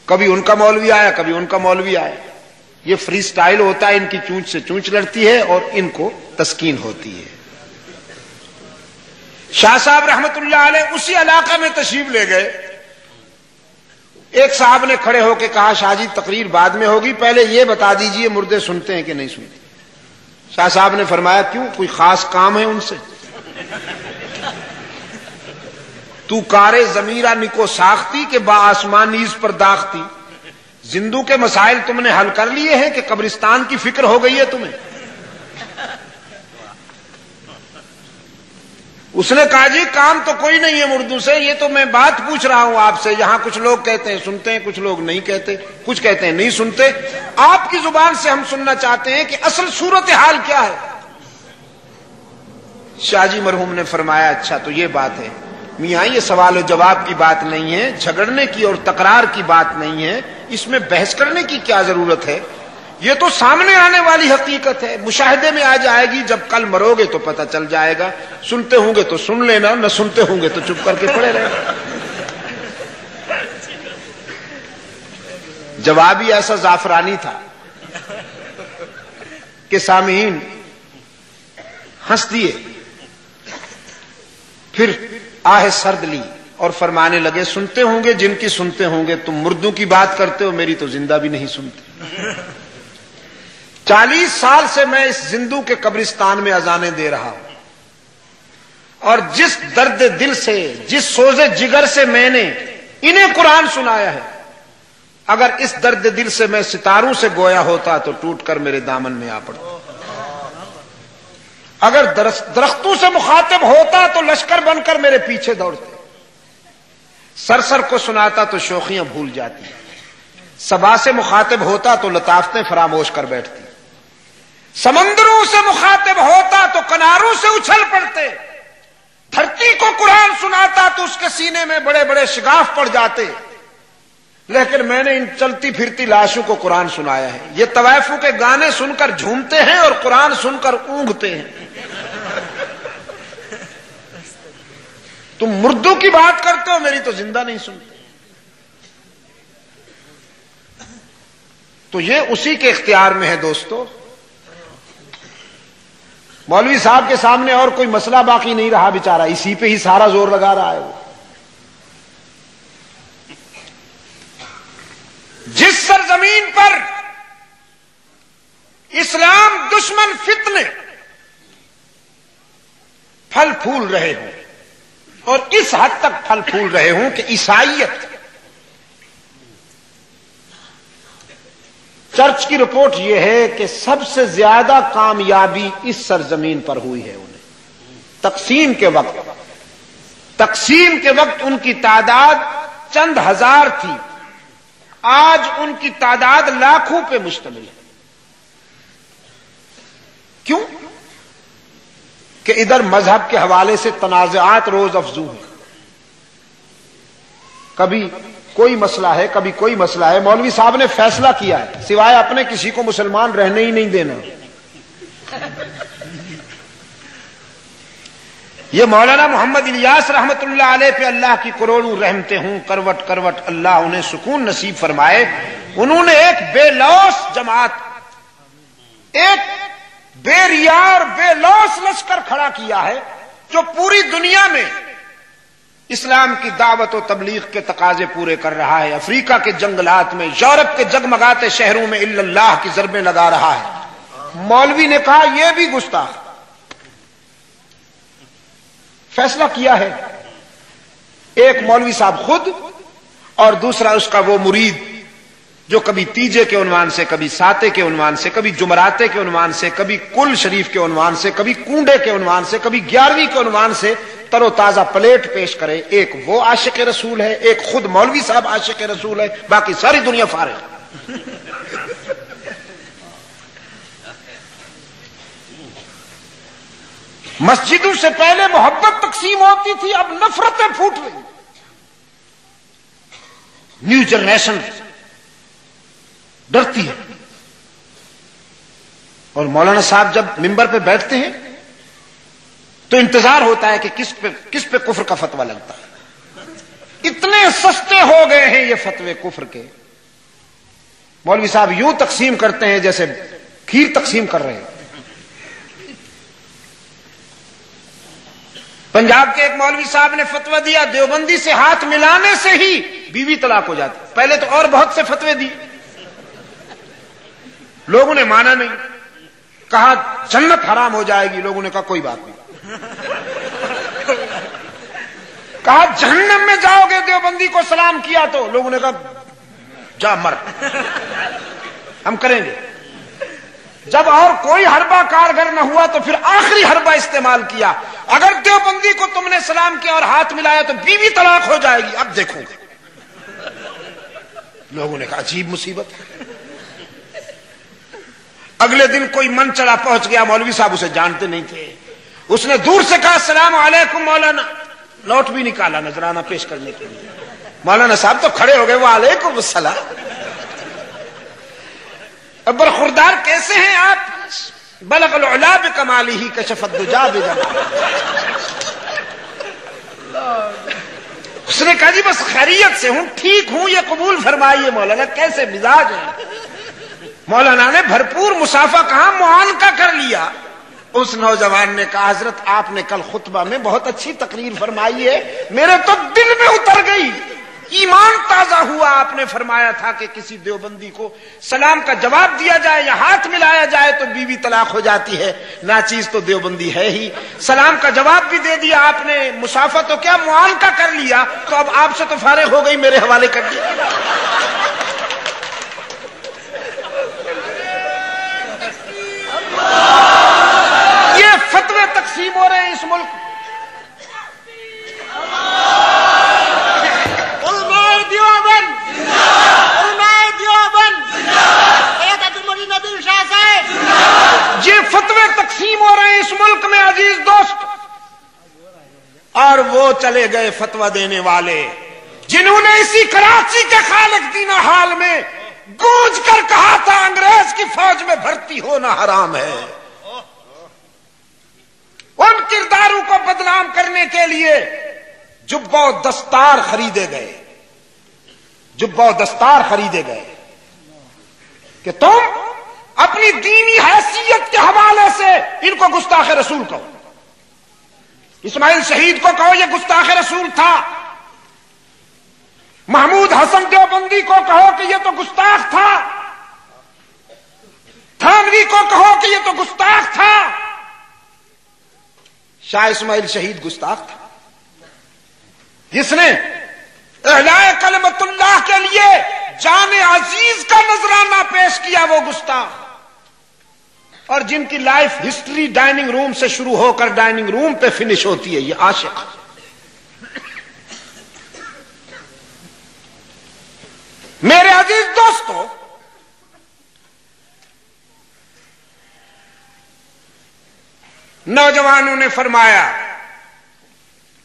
کبھی ان کا مولوی آیا کبھی ان کا مولوی آیا، یہ فری سٹائل ہوتا ہے، ان کی چونچ سے چونچ لڑتی ہے اور ان کو تسکین ہوتی ہے۔ شاہ صاحب رحمت اللہ علیہ اسی علاقے میں تشریف لے گئے، ایک صاحب نے کھڑے ہو کے کہا شاہ جی تقریر بعد میں ہوگی، پہلے یہ بتا دیجئے مردے سنتے ہیں کہ نہیں سنتے؟ شاہ صاحب نے فرمایا کیوں، کوئی خاص کام ہے ان سے؟ تو کارے ضمیرہ نکو ساختی کہ با آسمان نیز پر داختی، زندوں کے مسائل تم نے حل کر لیے ہیں کہ قبرستان کی فکر ہو گئی ہے تمہیں؟ اس نے کہا جی کام تو کوئی نہیں ہے مردوں سے، یہ تو میں بات پوچھ رہا ہوں آپ سے، یہاں کچھ لوگ کہتے ہیں سنتے ہیں، کچھ لوگ نہیں کہتے، کچھ کہتے ہیں نہیں سنتے، آپ کی زبان سے ہم سننا چاہتے ہیں کہ اصل صورتحال کیا ہے؟ شاہ جی مرحوم نے فرمایا اچھا تو یہ بات ہے میاں، یہ سوال و جواب کی بات نہیں ہے، جھگڑنے کی اور تکرار کی بات نہیں ہے، اس میں بحث کرنے کی کیا ضرورت ہے؟ یہ تو سامنے آنے والی حقیقت ہے، مشاہدے میں آ جائے گی، جب کل مرو گے تو پتہ چل جائے گا، سنتے ہوں گے تو سن لینا، نہ سنتے ہوں گے تو چپ کر کے پڑے رہنا۔ جواب ہی ایسا زعفرانی تھا کہ سامعین ہنس دیے، پھر آہ سرد لی اور فرمانے لگے سنتے ہوں گے جن کی سنتے ہوں گے، تم مردوں کی بات کرتے ہو، میری تو زندہ بھی نہیں سنتے۔ 40 سال سے میں اس زندوں کے قبرستان میں اذانیں دے رہا ہوں، اور جس درد دل سے، جس سوز جگر سے میں نے انہیں قرآن سنایا ہے، اگر اس درد دل سے میں ستاروں سے گویا ہوتا تو ٹوٹ کر میرے دامن میں آ پڑتا، اگر درختوں سے مخاطب ہوتا تو لشکر بن کر میرے پیچھے دوڑتے، سرسر کو سناتا تو شوخیاں بھول جاتی، صبا سے مخاطب ہوتا تو لطافتیں فراموش کر بیٹھتی، سمندروں سے مخاطب ہوتا تو کناروں سے اچھل پڑتے، دھرتی کو قرآن سناتا تو اس کے سینے میں بڑے بڑے شگاف پڑ جاتے، لیکن میں نے ان چلتی پھرتی لاشوں کو قرآن سنایا ہے، یہ طوائفوں کے گانے سن کر جھومتے ہیں اور قرآن سن کر اونگتے ہیں۔ تم مردوں کی بات کرتے ہو، میری تو زندہ نہیں سنتے۔ تو یہ اسی کے اختیار میں ہے دوستو، مولوی صاحب کے سامنے اور کوئی مسئلہ باقی نہیں رہا بیچارہ، اسی پہ ہی سارا زور لگا رہا ہے وہ۔ جس سرزمین پر اسلام دشمن فتنے پھل پھول رہے ہوں، اور اس حد تک پھل پھول رہے ہوں کہ عیسائیت چرچ کی رپورٹ یہ ہے کہ سب سے زیادہ کامیابی اس سرزمین پر ہوئی ہے انہیں تقسیم کے وقت ان کی تعداد چند ہزار تھی، آج ان کی تعداد لاکھوں پہ مشتمل ہے۔ کیوں؟ کہ ادھر مذہب کے حوالے سے تنازعات روز افزوں ہیں، کبھی کوئی مسئلہ ہے کبھی کوئی مسئلہ ہے، مولوی صاحب نے فیصلہ کیا ہے سوائے اپنے کسی کو مسلمان رہنے ہی نہیں دینا۔ یہ مولانا محمد الیاس رحمت اللہ علیہ پہ اللہ کی کروڑوں رحمتیں ہوں، کروٹ کروٹ اللہ انہیں سکون نصیب فرمائے۔ انہوں نے ایک بے لوث جماعت، ایک بے ریار بے لوث لشکر کھڑا کیا ہے جو پوری دنیا میں اسلام کی دعوت و تبلیغ کے تقاضے پورے کر رہا ہے، افریقہ کے جنگلات میں، یورپ کے جگمگاتے شہروں میں الا اللہ کی ضربیں لگا رہا ہے۔ مولوی نے کہا یہ بھی گستاخ، فیصلہ کیا ہے ایک مولوی صاحب خود اور دوسرا اس کا وہ مرید جو کبھی تیجے کے عنوان سے، کبھی ساتے کے عنوان سے، کبھی جمراتے کے عنوان سے، کبھی کل شریف کے عنوان سے، کبھی کنڈے کے عنوان سے، کبھی 11ویں کے عنوان سے تر و تازہ پلیٹ پیش کرے۔ ایک وہ عاشق رسول ہے، ایک خود مولوی صاحب عاشق رسول ہے، باقی ساری دنیا فارغ ہے۔ مسجدوں سے پہلے محبت تقسیم ہوتی تھی، اب نفرتیں پھوٹ رہی۔ نیو جنریشن ڈرتی ہے، اور مولانا صاحب جب ممبر پہ بیٹھتے ہیں تو انتظار ہوتا ہے کہ کس پہ کفر کا فتویٰ لگتا ہے۔ اتنے سستے ہو گئے ہیں یہ فتوے کفر کے، مولوی صاحب یوں تقسیم کرتے ہیں جیسے کھیر تقسیم کر رہے ہیں۔ پنجاب کے ایک مولوی صاحب نے فتویٰ دیا دیوبندی سے ہاتھ ملانے سے ہی بیوی طلاق ہو جاتی، پہلے تو اور بہت سے فتوے دیے، لوگوں نے مانا نہیں، کہا جنت حرام ہو جائے گی، لوگوں نے کہا کوئی بات نہیں، کہا جہنم میں جاؤ گے دیوبندی کو سلام کیا تو، لوگوں نے کہا جا مر، ہم کریں گے۔ جب اور کوئی حربہ کارگر نہ ہوا تو پھر آخری حربہ استعمال کیا، اگر دیوبندی کو تم نے سلام کیا اور ہاتھ ملایا تو بیوی طلاق ہو جائے گی، اب دیکھو گے۔ لوگوں نے کہا عجیب مصیبت ہے۔ اگلے دن کوئی من چلا پہنچ گیا، مولوی صاحب اسے جانتے نہیں تھے، اس نے دور سے کہا السلام علیکم مولانا، نوٹ بھی نکالا نذرانہ پیش کرنے کے لیے۔ مولانا صاحب تو کھڑے ہو گئے، وعلیکم السلام، برخوردار کیسے ہیں آپ؟ بلغ العلا بکمالہ کشف الدجا بجمالہ۔ اس نے کہا جی بس خیریت سے ہوں، ٹھیک ہوں، یہ قبول فرمائیے مولانا، کیسے مزاج ہے؟ مولانا نے بھرپور مسافہ کہا، معانقہ کر لیا۔ اس نوجوان نے کہا حضرت آپ نے کل خطبہ میں بہت اچھی تقریر فرمائی ہے، میرے تو دل میں اتر گئی، ایمان تازہ ہوا۔ آپ نے فرمایا تھا کہ کسی دیوبندی کو سلام کا جواب دیا جائے یا ہاتھ ملایا جائے تو بیوی طلاق ہو جاتی ہے، ناچیز تو دیوبندی ہے ہی۔ سلام کا جواب بھی دے دیا آپ نے، مسافہ تو کیا معانقہ کر لیا، تو اب آپ سے تو فارغ ہو گئی، میرے حوالے کر دیا۔ یہ فتوے تقسیم ہو رہے ہیں اس ملک میں۔ یہ فتوے تقسیم ہو رہے ہیں اس ملک میں عزیز دوست، اور وہ چلے گئے فتویٰ دینے والے جنہوں نے اسی کراچی کے خالق دینا حال میں گونج کر کہا تھا انگریز کی فوج میں بھرتی ہونا حرام ہے۔ ان کرداروں کو بدنام کرنے کے لیے جبہ و دستار خریدے گئے، جبہ و دستار خریدے گئے کہ تم اپنی دینی حیثیت کے حوالے سے ان کو گستاخ رسول کہو، اسماعیل شہید کو کہو یہ گستاخ رسول تھا، محمود حسن دیوبندی کو کہو کہ یہ تو گستاخ تھا، تھانوی کو کہو کہ یہ تو گستاخ تھا۔ شاہ اسماعیل شہید گستاخ تھا جس نے اعلاء کلمت اللہ کے لیے جان عزیز کا نذرانہ پیش کیا وہ گستاخ، اور جن کی لائف ہسٹری ڈائننگ روم سے شروع ہو کر ڈائننگ روم پہ فنش ہوتی ہے، یہ عاشق۔ میرے عزیز دوستو، نوجوانوں نے فرمایا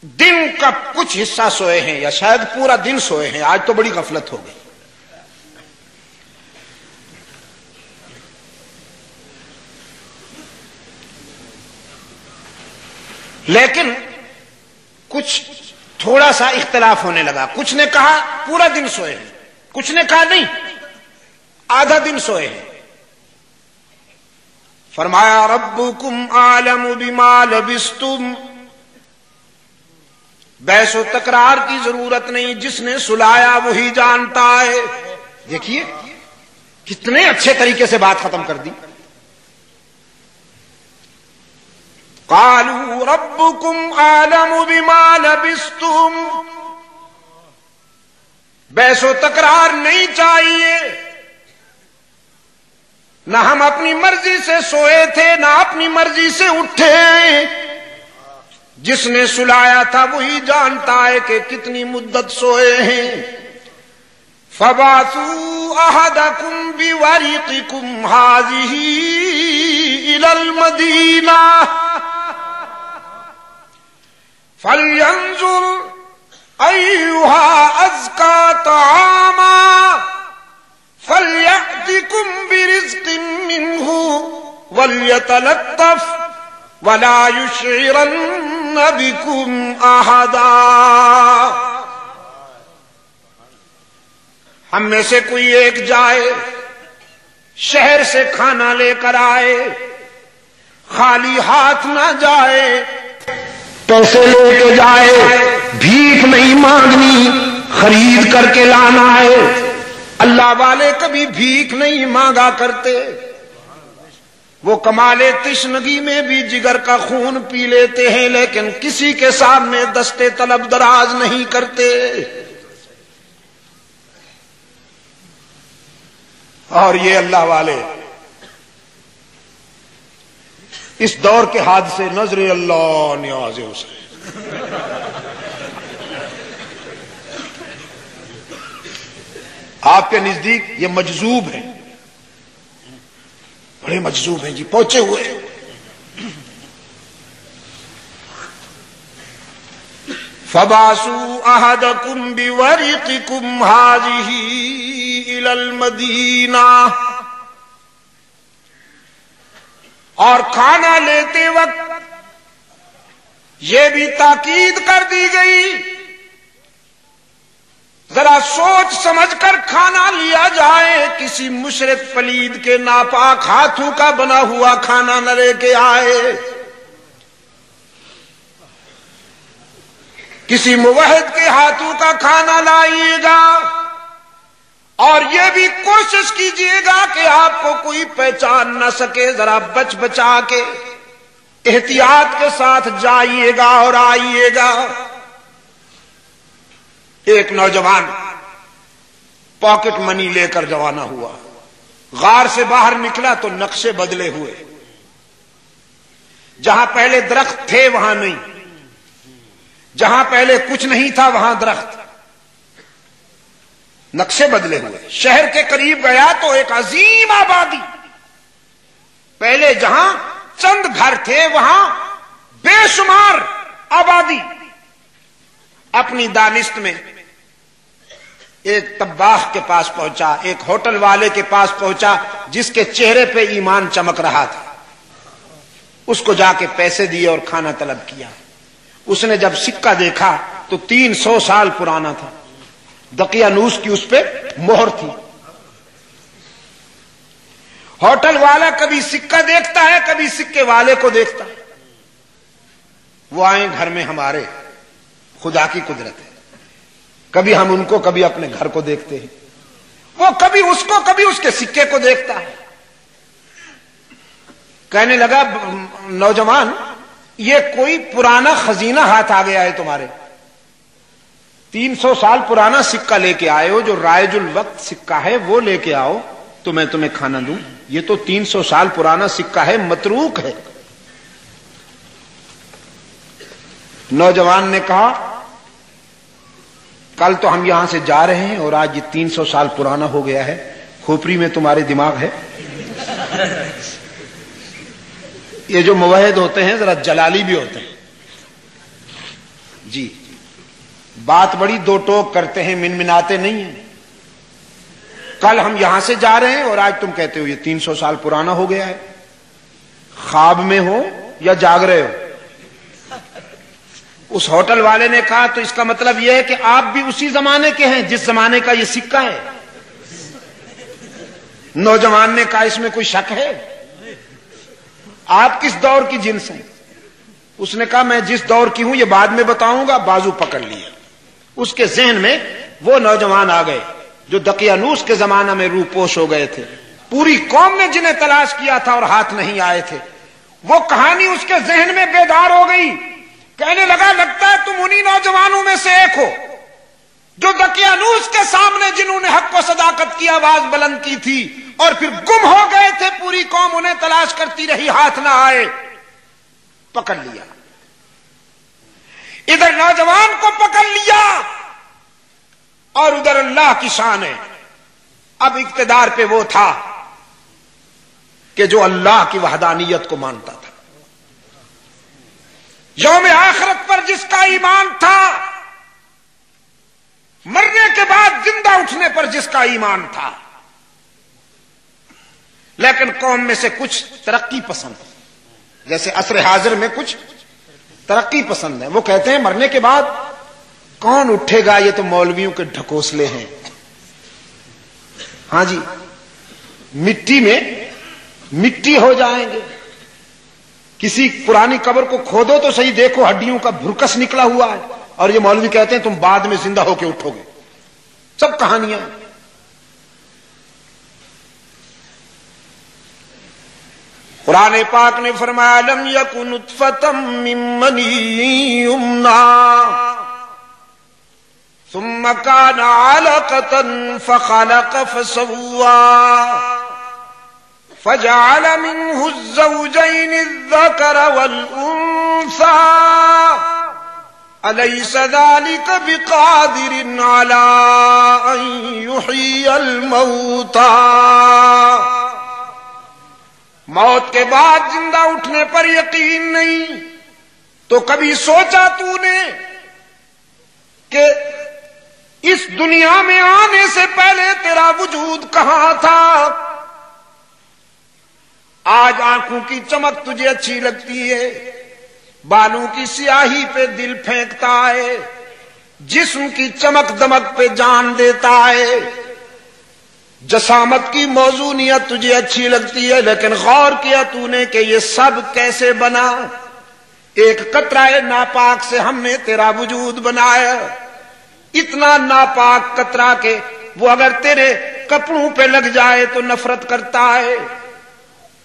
دن کا کچھ حصہ سوئے ہیں یا شاید پورا دن سوئے ہیں، آج تو بڑی غفلت ہو گئی۔ لیکن کچھ تھوڑا سا اختلاف ہونے لگا، کچھ نے کہا پورا دن سوئے ہیں، کچھ نے کہا نہیں آدھا دن سوئے ہیں۔ فرمایا ربکم عالم بما لبستم، بحث و تکرار کی ضرورت نہیں، جس نے سلایا وہی جانتا ہے۔ دیکھیے کتنے اچھے طریقے سے بات ختم کر دی۔ قالوا ربکم عالم بما لبستم، بحث و تکرار نہیں چاہیے، نہ ہم اپنی مرضی سے سوئے تھے نہ اپنی مرضی سے اٹھے، جس نے سلایا تھا وہی جانتا ہے کہ کتنی مدت سوئے ہیں۔ فَبَعْثُوا أَحَدَكُمْ بِوَرِقِكُمْ هَٰذِهِ إِلَى الْمَدِينَةِ فَلْيَنظُرْ أَيُّهَا أَزْكَىٰ طَعَامًا فَلْيَأْتِكُمْ بِرِزْقٍ مِّنْهُ وَلْيَتَلَطَّفْ وَلَا يُشْعِرَنَّ بِكُمْ أَحَدًا۔ ہم میں سے کوئی ایک جائے، شہر سے کھانا لے کر آئے، خالی ہاتھ نہ جائے، پیسے لے کے جائے، بھیک نہیں مانگنی، خرید کر کے لانا ہے۔ اللہ والے کبھی بھیک نہیں مانگا کرتے، وہ کمال تشنگی میں بھی جگر کا خون پی لیتے ہیں، لیکن کسی کے سامنے دستے طلب دراز نہیں کرتے۔ اور یہ اللہ والے اس دور کے حادثے نظر اللہ نیاز اسے، آپ کے نزدیک یہ مجذوب ہیں، بڑے مجذوب ہیں جی، پہنچے ہوئے۔ فَبَعْثُوا أَحَدَكُمْ بِوَرِقِكُمْ هَٰذِهِ إِلَى الْمَدِينَةِ، اور کھانا لیتے وقت یہ بھی تاکید کر دی گئی، ذرا سوچ سمجھ کر کھانا لیا جائے، کسی مشرک پلید کے ناپاک ہاتھوں کا بنا ہوا کھانا نہ لے کے آئے، کسی موحد کے ہاتھوں کا کھانا لائیے گا، اور یہ بھی کوشش کیجیے گا کہ آپ کو کوئی پہچان نہ سکے، ذرا بچ بچا کے احتیاط کے ساتھ جائیے گا اور آئیے گا۔ ایک نوجوان پاکٹ منی لے کر روانہ ہوا، غار سے باہر نکلا تو نقشے بدلے ہوئے، جہاں پہلے درخت تھے وہاں نہیں، جہاں پہلے کچھ نہیں تھا وہاں درخت، نقشے بدلے ہوئے۔ شہر کے قریب گیا تو ایک عظیم آبادی، پہلے جہاں چند گھر تھے وہاں بے شمار آبادی۔ اپنی دانست میں ایک طباخ کے پاس پہنچا، ایک ہوٹل والے کے پاس پہنچا جس کے چہرے پہ ایمان چمک رہا تھا، اس کو جا کے پیسے دیے اور کھانا طلب کیا۔ اس نے جب سکہ دیکھا تو 300 سال پرانا تھا، دقیانوس کی اس پہ مہر تھی۔ ہوٹل والا کبھی سکہ دیکھتا ہے کبھی سکے والے کو دیکھتا ہے۔ وہ آئیں گھر میں ہمارے، خدا کی قدرت ہے، کبھی ہم ان کو کبھی اپنے گھر کو دیکھتے ہیں، وہ کبھی اس کو کبھی اس کے سکے کو دیکھتا ہے۔ کہنے لگا نوجوان، یہ کوئی پرانا خزینہ ہاتھ آ گیا ہے تمہارے؟ 300 سال پرانا سکہ لے کے آئے ہو، جو رائج الوقت سکہ ہے وہ لے کے آؤ تو میں تمہیں کھانا دوں. یہ تو 300 سال پرانا سکہ ہے، متروک ہے. نوجوان نے کہا کل تو ہم یہاں سے جا رہے ہیں اور آج یہ 300 سال پرانا ہو گیا ہے. کھوپڑی میں تمہارے دماغ ہے؟ یہ جو موحد ہوتے ہیں ذرا جلالی بھی ہوتے ہیں جی، بات بڑی دو ٹوک کرتے ہیں، منمناتے نہیں ہیں. کل ہم یہاں سے جا رہے ہیں اور آج تم کہتے ہو یہ 300 سال پرانا ہو گیا ہے. خواب میں ہو یا جاگ رہے ہو؟ اس ہوٹل والے نے کہا تو اس کا مطلب یہ ہے کہ آپ بھی اسی زمانے کے ہیں جس زمانے کا یہ سکہ ہے. نوجوان نے کہا اس میں کوئی شک ہے؟ آپ کس دور کی جنس ہیں؟ اس نے کہا میں جس دور کی ہوں یہ بعد میں بتاؤں گا. بازو پکڑ لیا. اس کے ذہن میں وہ نوجوان آ گئے جو دقیانوس کے زمانہ میں روپوش ہو گئے تھے. پوری قوم نے جنہیں تلاش کیا تھا اور ہاتھ نہیں آئے تھے. وہ کہانی اس کے ذہن میں بیدار ہو گئی. کہنے لگا لگتا ہے تم انہی نوجوانوں میں سے ایک ہو جو دقیانوس کے سامنے جنہوں نے حق و صداقت کی آواز بلند کی تھی اور پھر گم ہو گئے تھے. پوری قوم انہیں تلاش کرتی رہی، ہاتھ نہ آئے. پکڑ لیا. ادھر نوجوان کو پکڑ لیا اور ادھر اللہ کی شان ہے. اب اقتدار پہ وہ تھا کہ جو اللہ کی وحدانیت کو مانتا تھا، یوم آخرت پر جس کا ایمان تھا، مرنے کے بعد زندہ اٹھنے پر جس کا ایمان تھا. لیکن قوم میں سے کچھ ترقی پسند، جیسے عصر حاضر میں کچھ ترقی پسند ہیں. وہ کہتے ہیں مرنے کے بعد کون اٹھے گا، یہ تو مولویوں کے ڈھکوسلے ہیں. ہاں جی، مٹی میں مٹی ہو جائیں گے. کسی پرانی قبر کو کھودو تو صحیح، دیکھو ہڈیوں کا بھرکس نکلا ہوا ہے، اور یہ مولوی کہتے ہیں تم بعد میں زندہ ہو کے اٹھو گے. سب کہانیاں. قرآن پاک نے فرمایا لم یکن نطفۃ من منی یمنی ثم کان علقۃ فخلق فسوى فجعل منه الزوجين الذكر والأنثى أليس ذلك بقادر على أن يحيي الموتى. موت کے بعد زندہ اٹھنے پر یقین نہیں تو کبھی سوچا تو نے کہ اس دنیا میں آنے سے پہلے تیرا وجود کہاں تھا؟ آج آنکھوں کی چمک تجھے اچھی لگتی ہے، بالوں کی سیاہی پہ دل پھینکتا ہے، جسم کی چمک دمک پہ جان دیتا ہے، جسامت کی موزونیت تجھے اچھی لگتی ہے. لیکن غور کیا تو نے کہ یہ سب کیسے بنا؟ ایک قطرہ ناپاک سے ہم نے تیرا وجود بنایا. اتنا ناپاک قطرہ کہ وہ اگر تیرے کپڑوں پہ لگ جائے تو نفرت کرتا ہے.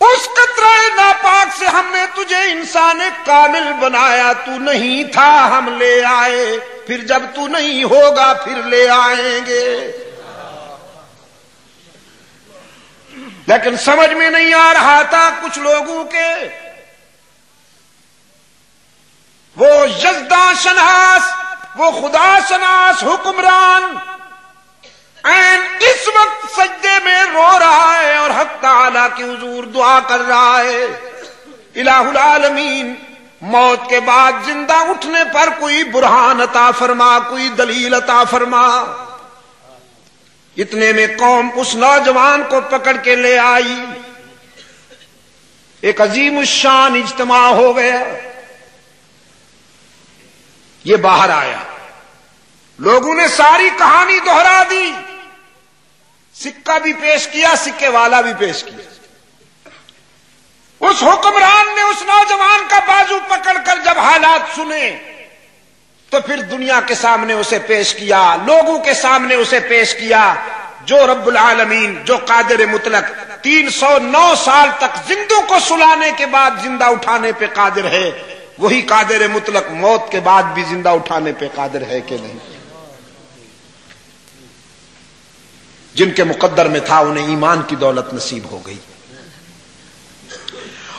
اس قطرہ ناپاک سے ہم نے تجھے انسان کامل بنایا. تو نہیں تھا، ہم لے آئے. پھر جب تو نہیں ہوگا پھر لے آئیں گے. لیکن سمجھ میں نہیں آ رہا تھا کچھ لوگوں کے. وہ یزداں شناس، وہ خدا شناس حکمران اس وقت سجدے میں رو رہا ہے اور حق تعالیٰ کی حضور دعا کر رہا ہے الہ العالمین موت کے بعد زندہ اٹھنے پر کوئی برہان عطا فرما، کوئی دلیل عطا فرما. اتنے میں قوم اس نوجوان کو پکڑ کے لے آئی. ایک عظیم الشان اجتماع ہو گیا. یہ باہر آیا، لوگوں نے ساری کہانی دہرا دی. سکہ بھی پیش کیا، سکے والا بھی پیش کیا. اس حکمران نے اس نوجوان کا بازو پکڑ کر جب حالات سنے تو پھر دنیا کے سامنے اسے پیش کیا، لوگوں کے سامنے اسے پیش کیا. جو رب العالمین، جو قادر مطلق 309 سال تک زندوں کو سلانے کے بعد زندہ اٹھانے پہ قادر ہے، وہی قادر مطلق موت کے بعد بھی زندہ اٹھانے پہ قادر ہے کہ نہیں؟ جن کے مقدر میں تھا انہیں ایمان کی دولت نصیب ہو گئی،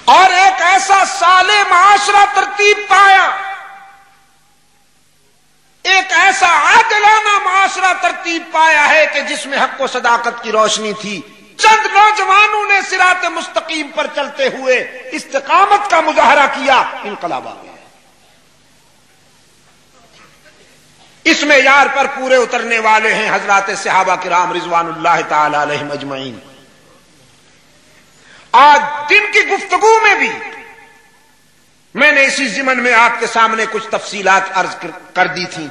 اور ایک ایسا صالح معاشرہ ترتیب پایا، ایک ایسا عادلانہ معاشرہ ترتیب پایا ہے کہ جس میں حق و صداقت کی روشنی تھی۔ چند نوجوانوں نے صراط مستقیم پر چلتے ہوئے استقامت کا مظاہرہ کیا، انقلاب آ گیا۔ اس معیار پر پورے اترنے والے ہیں حضرات صحابہ کرام رضوان اللہ تعالی علیہم اجمعین۔ آج دن کی گفتگو میں بھی میں نے اسی ضمن میں آپ کے سامنے کچھ تفصیلات عرض کر دی تھیں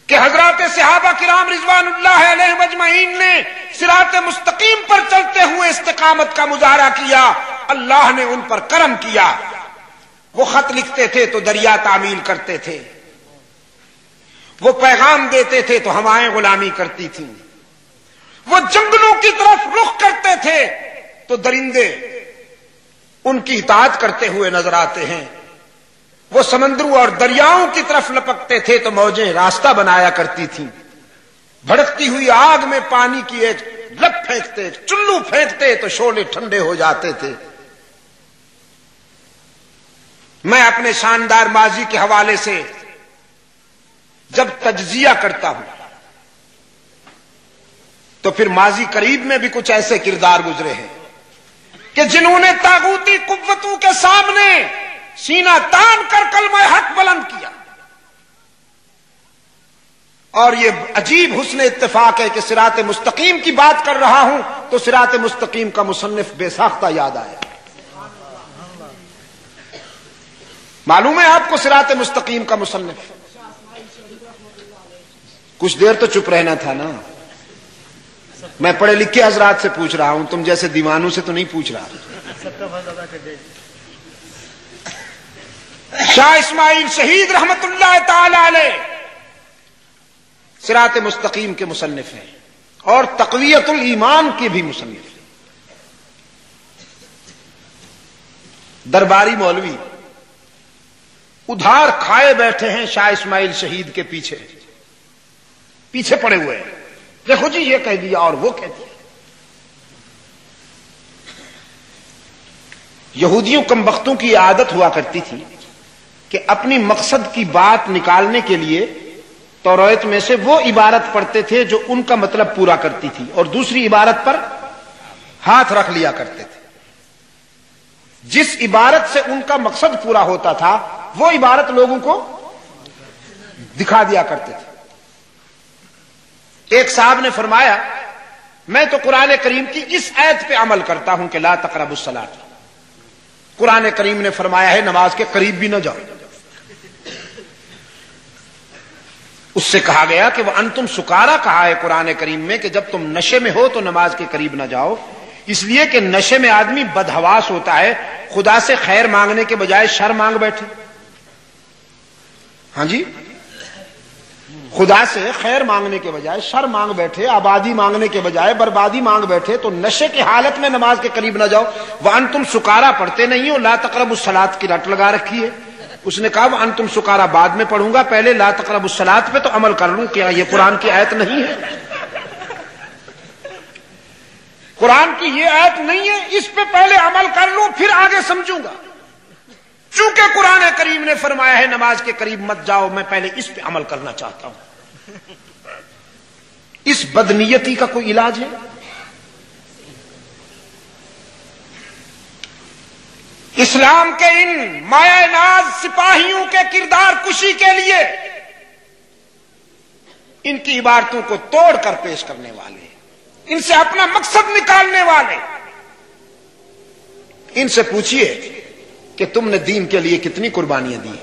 کہ حضرات صحابہ کرام رضوان اللہ علیہم اجمعین نے صراط مستقیم پر چلتے ہوئے استقامت کا مظاہرہ کیا، اللہ نے ان پر کرم کیا۔ وہ خط لکھتے تھے تو دریا تعمیل کرتے تھے، وہ پیغام دیتے تھے تو ہوائیں غلامی کرتی تھیں، وہ جنگلوں کی طرف رخ کرتے تھے تو درندے ان کی اطاعت کرتے ہوئے نظر آتے ہیں، وہ سمندروں اور دریاؤں کی طرف لپکتے تھے تو موجیں راستہ بنایا کرتی تھیں، بھڑکتی ہوئی آگ میں پانی کی ایک لپ پھینکتے، چلو پھینکتے تو شعلے ٹھنڈے ہو جاتے تھے۔ میں اپنے شاندار ماضی کے حوالے سے جب تجزیہ کرتا ہوں تو پھر ماضی قریب میں بھی کچھ ایسے کردار گزرے ہیں کہ جنہوں نے طاغوتی قوتوں کے سامنے سینہ تان کر کلمہ حق بلند کیا، اور یہ عجیب حسن اتفاق ہے کہ صراط مستقیم کی بات کر رہا ہوں تو صراط مستقیم کا مصنف بے ساختہ یاد آیا۔ معلوم ہے آپ کو صراط مستقیم کا مصنف؟ کچھ دیر تو چپ رہنا تھا نا، میں پڑھے لکھے حضرات سے پوچھ رہا ہوں، تم جیسے دیوانوں سے تو نہیں پوچھ رہا۔ شاہ اسماعیل شہید رحمت اللہ تعالی علیہ صراط مستقیم کے مصنف ہیں اور تقویت الایمان کے بھی مصنف ہیں۔ درباری مولوی ادھار کھائے بیٹھے ہیں شاہ اسماعیل شہید کے پیچھے پڑے ہوئے ہیں، دیکھو جی یہ کہہ دیا اور وہ کہہ دیا۔ یہودیوں کمبختوں کی عادت ہوا کرتی تھی کہ اپنی مقصد کی بات نکالنے کے لیے توریت میں سے وہ عبارت پڑھتے تھے جو ان کا مطلب پورا کرتی تھی، اور دوسری عبارت پر ہاتھ رکھ لیا کرتے تھے۔ جس عبارت سے ان کا مقصد پورا ہوتا تھا وہ عبارت لوگوں کو دکھا دیا کرتے تھے۔ ایک صاحب نے فرمایا میں تو قرآن کریم کی اس آیت پہ عمل کرتا ہوں کہ لا تقربوا الصلاۃ، قرآن کریم نے فرمایا ہے نماز کے قریب بھی نہ جاؤ۔ اس سے کہا گیا کہ وہ انتم سکارا کہا ہے قرآن کریم میں کہ جب تم نشے میں ہو تو نماز کے قریب نہ جاؤ، اس لیے کہ نشے میں آدمی بدحواس ہوتا ہے، خدا سے خیر مانگنے کے بجائے شر مانگ بیٹھے۔ ہاں جی، خدا سے خیر مانگنے کے بجائے شر مانگ بیٹھے، آبادی مانگنے کے بجائے بربادی مانگ بیٹھے، تو نشے کی حالت میں نماز کے قریب نہ جاؤ۔ وَأَنْتُمْ سُكَارَىٰ پڑھتے نہیں ہو، لا تقربوا الصلاۃ کی رٹ لگا رکھی ہے۔ اس نے کہا وَأَنْتُمْ سُكَارَىٰ بعد میں پڑھوں گا، پہلے لا تقربوا الصلاۃ پہ تو عمل کر لوں، کیا یہ قرآن کی آیت نہیں ہے؟ قرآن کی یہ آیت نہیں ہے، اس پہ پہلے عمل کر لوں پھر آگے سمجھوں گا۔ چونکہ قرآن کریم نے فرمایا ہے نماز کے قریب مت جاؤ، میں پہلے اس پہ عمل کرنا چاہتا ہوں۔ اس بدنیتی کا کوئی علاج ہے؟ اسلام کے ان مایہ ناز سپاہیوں کے کردار کشی کے لیے ان کی عبارتوں کو توڑ کر پیش کرنے والے، ان سے اپنا مقصد نکالنے والے، ان سے پوچھئے کہ تم نے دین کے لیے کتنی قربانیاں دی؟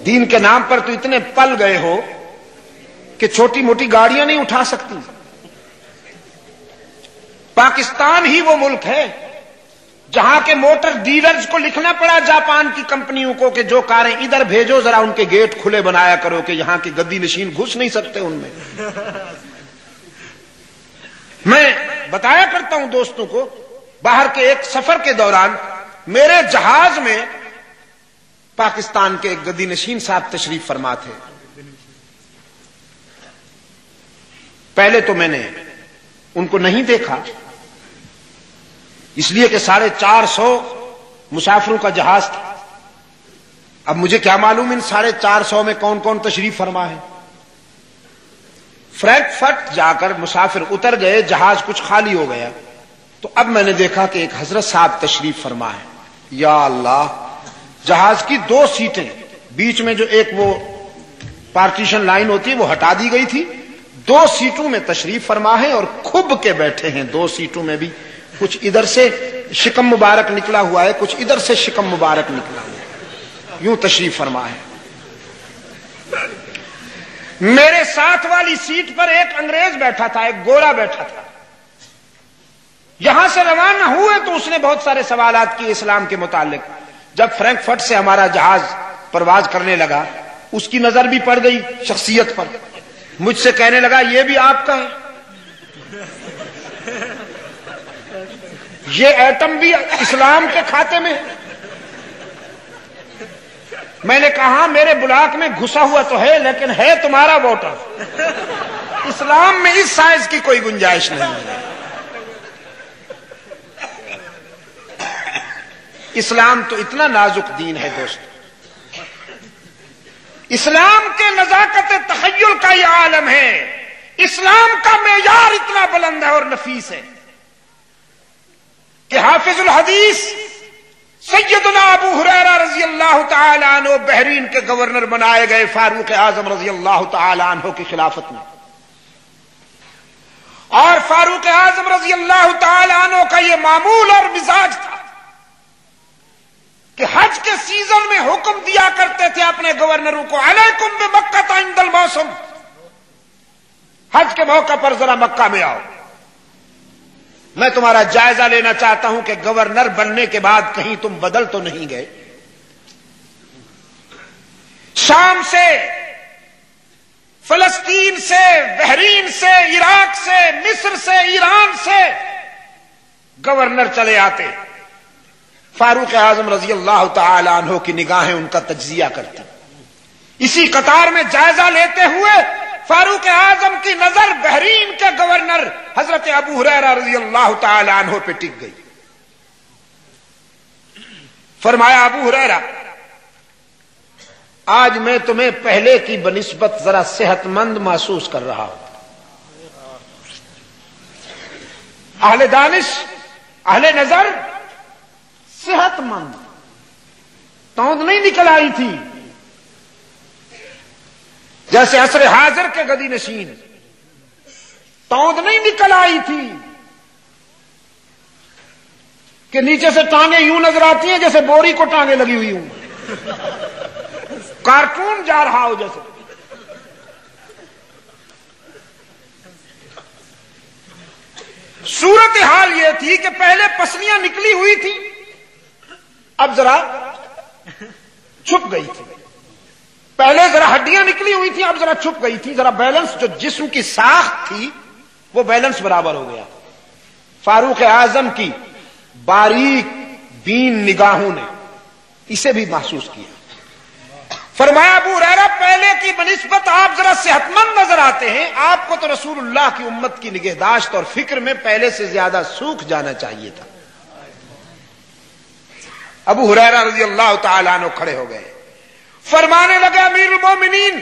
دین کے نام پر تو اتنے پل گئے ہو کہ چھوٹی موٹی گاڑیاں نہیں اٹھا سکتی۔ پاکستان ہی وہ ملک ہے جہاں کے موٹر ڈیلرز کو لکھنا پڑا جاپان کی کمپنیوں کو کہ جو کاریں ادھر بھیجو ذرا ان کے گیٹ کھلے بنایا کرو کہ یہاں کے گدی نشین گھس نہیں سکتے ان میں۔ میں بتایا کرتا ہوں دوستوں کو، باہر کے ایک سفر کے دوران میرے جہاز میں پاکستان کے ایک گدی نشین صاحب تشریف فرما تھے۔ پہلے تو میں نے ان کو نہیں دیکھا، اس لیے کہ 450 مسافروں کا جہاز تھا۔ اب مجھے کیا معلوم ان 450 میں کون کون تشریف فرما ہے۔ فرینکفرٹ جا کر مسافر اتر گئے، جہاز کچھ خالی ہو گیا، تو اب میں نے دیکھا کہ ایک حضرت صاحب تشریف فرما ہے۔ یا اللہ، جہاز کی 2 سیٹیں، بیچ میں جو ایک وہ پارٹیشن لائن ہوتی ہے وہ ہٹا دی گئی تھی، 2 سیٹوں میں تشریف فرما ہے اور کھب کے بیٹھے ہیں۔ 2 سیٹوں میں بھی کچھ ادھر سے شکم مبارک نکلا ہوا ہے، کچھ ادھر سے شکم مبارک نکلا ہوا ہے، یوں تشریف فرما ہے۔ میرے ساتھ والی سیٹ پر ایک انگریز بیٹھا تھا، ایک گورا بیٹھا تھا۔ یہاں سے روانہ ہوئے تو اس نے بہت سارے سوالات کیے اسلام کے متعلق۔ جب فرینکفرٹ سے ہمارا جہاز پرواز کرنے لگا، اس کی نظر بھی پڑ گئی شخصیت پر، مجھ سے کہنے لگا یہ بھی آپ کا ہے، یہ ایٹم بھی اسلام کے کھاتے میں ہے۔ میں نے کہا میرے بلاک میں گھسا ہوا تو ہے لیکن ہے تمہارا ووٹر، اسلام میں اس سائز کی کوئی گنجائش نہیں ہے۔ اسلام تو اتنا نازک دین ہے دوست، اسلام کے نزاکت تخیل کا یہ عالم ہے، اسلام کا معیار اتنا بلند ہے اور نفیس ہے کہ حافظ الحدیث سیدنا ابو ہریرہ رضی اللہ تعالی عنہ بحرین کے گورنر بنائے گئے فاروق اعظم رضی اللہ تعالی عنہ کی خلافت میں، اور فاروق اعظم رضی اللہ تعالی عنہ کا یہ معمول اور مزاج تھا کہ حج کے سیزن میں حکم دیا کرتے تھے اپنے گورنروں کو، علیکم بمکہ عند الموسم، حج کے موقع پر ذرا مکہ میں آؤ، میں تمہارا جائزہ لینا چاہتا ہوں کہ گورنر بننے کے بعد کہیں تم بدل تو نہیں گئے۔ شام سے، فلسطین سے، بحرین سے، عراق سے، مصر سے، ایران سے گورنر چلے آتے، فاروق اعظم رضی اللہ تعالی عنہ کی نگاہیں ان کا تجزیہ کرتی، اسی قطار میں جائزہ لیتے ہوئے فاروق اعظم کی نظر بحرین کے گورنر حضرت ابو ہریرہ رضی اللہ تعالی عنہ پہ ٹک گئی۔ فرمایا ابو ہریرہ، آج میں تمہیں پہلے کی بنسبت ذرا صحت مند محسوس کر رہا ہوں۔ اہل دانش، اہل نظر صحت مند، توند نہیں نکل آئی تھی جیسے عصر حاضر کے گدی نشین، توند نہیں نکل آئی تھی کہ نیچے سے ٹانگیں یوں نظر آتی ہیں جیسے بوری کو ٹانگیں لگی ہوئی ہوں، کارٹون جا رہا ہو جیسے۔ صورتحال یہ تھی کہ پہلے پسلیاں نکلی ہوئی تھی، اب ذرا چھپ گئی تھی، پہلے ذرا ہڈیاں نکلی ہوئی تھی، اب ذرا چھپ گئی تھی، ذرا بیلنس جو جسم کی ساخت تھی وہ بیلنس برابر ہو گیا۔ فاروق اعظم کی باریک بین نگاہوں نے اسے بھی محسوس کیا۔ فرمایا ابو ہریرہ، پہلے کی بنسبت آپ ذرا صحت مند نظر آتے ہیں، آپ کو تو رسول اللہ کی امت کی نگہداشت اور فکر میں پہلے سے زیادہ سوکھ جانا چاہیے تھا۔ ابو ہریرہ رضی اللہ تعالیٰ عنہ کھڑے ہو گئے، فرمانے لگے امیر المومنین،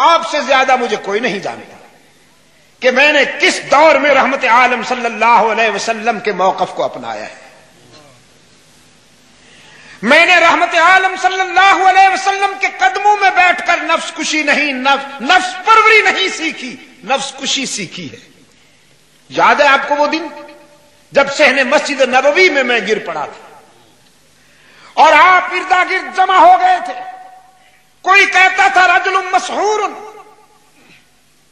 آپ سے زیادہ مجھے کوئی نہیں جانتا کہ میں نے کس دور میں رحمت عالم صلی اللہ علیہ وسلم کے موقف کو اپنایا ہے۔ میں نے رحمت عالم صلی اللہ علیہ وسلم کے قدموں میں بیٹھ کر نفس کشی نہیں، نفس پروری نہیں سیکھی، نفس کشی سیکھی ہے۔ یاد ہے آپ کو وہ دن جب صحن مسجد نبوی میں میں گر پڑا تھا اور آپ اردا گرد جمع ہو گئے تھے، کوئی کہتا تھا رجل مسحور،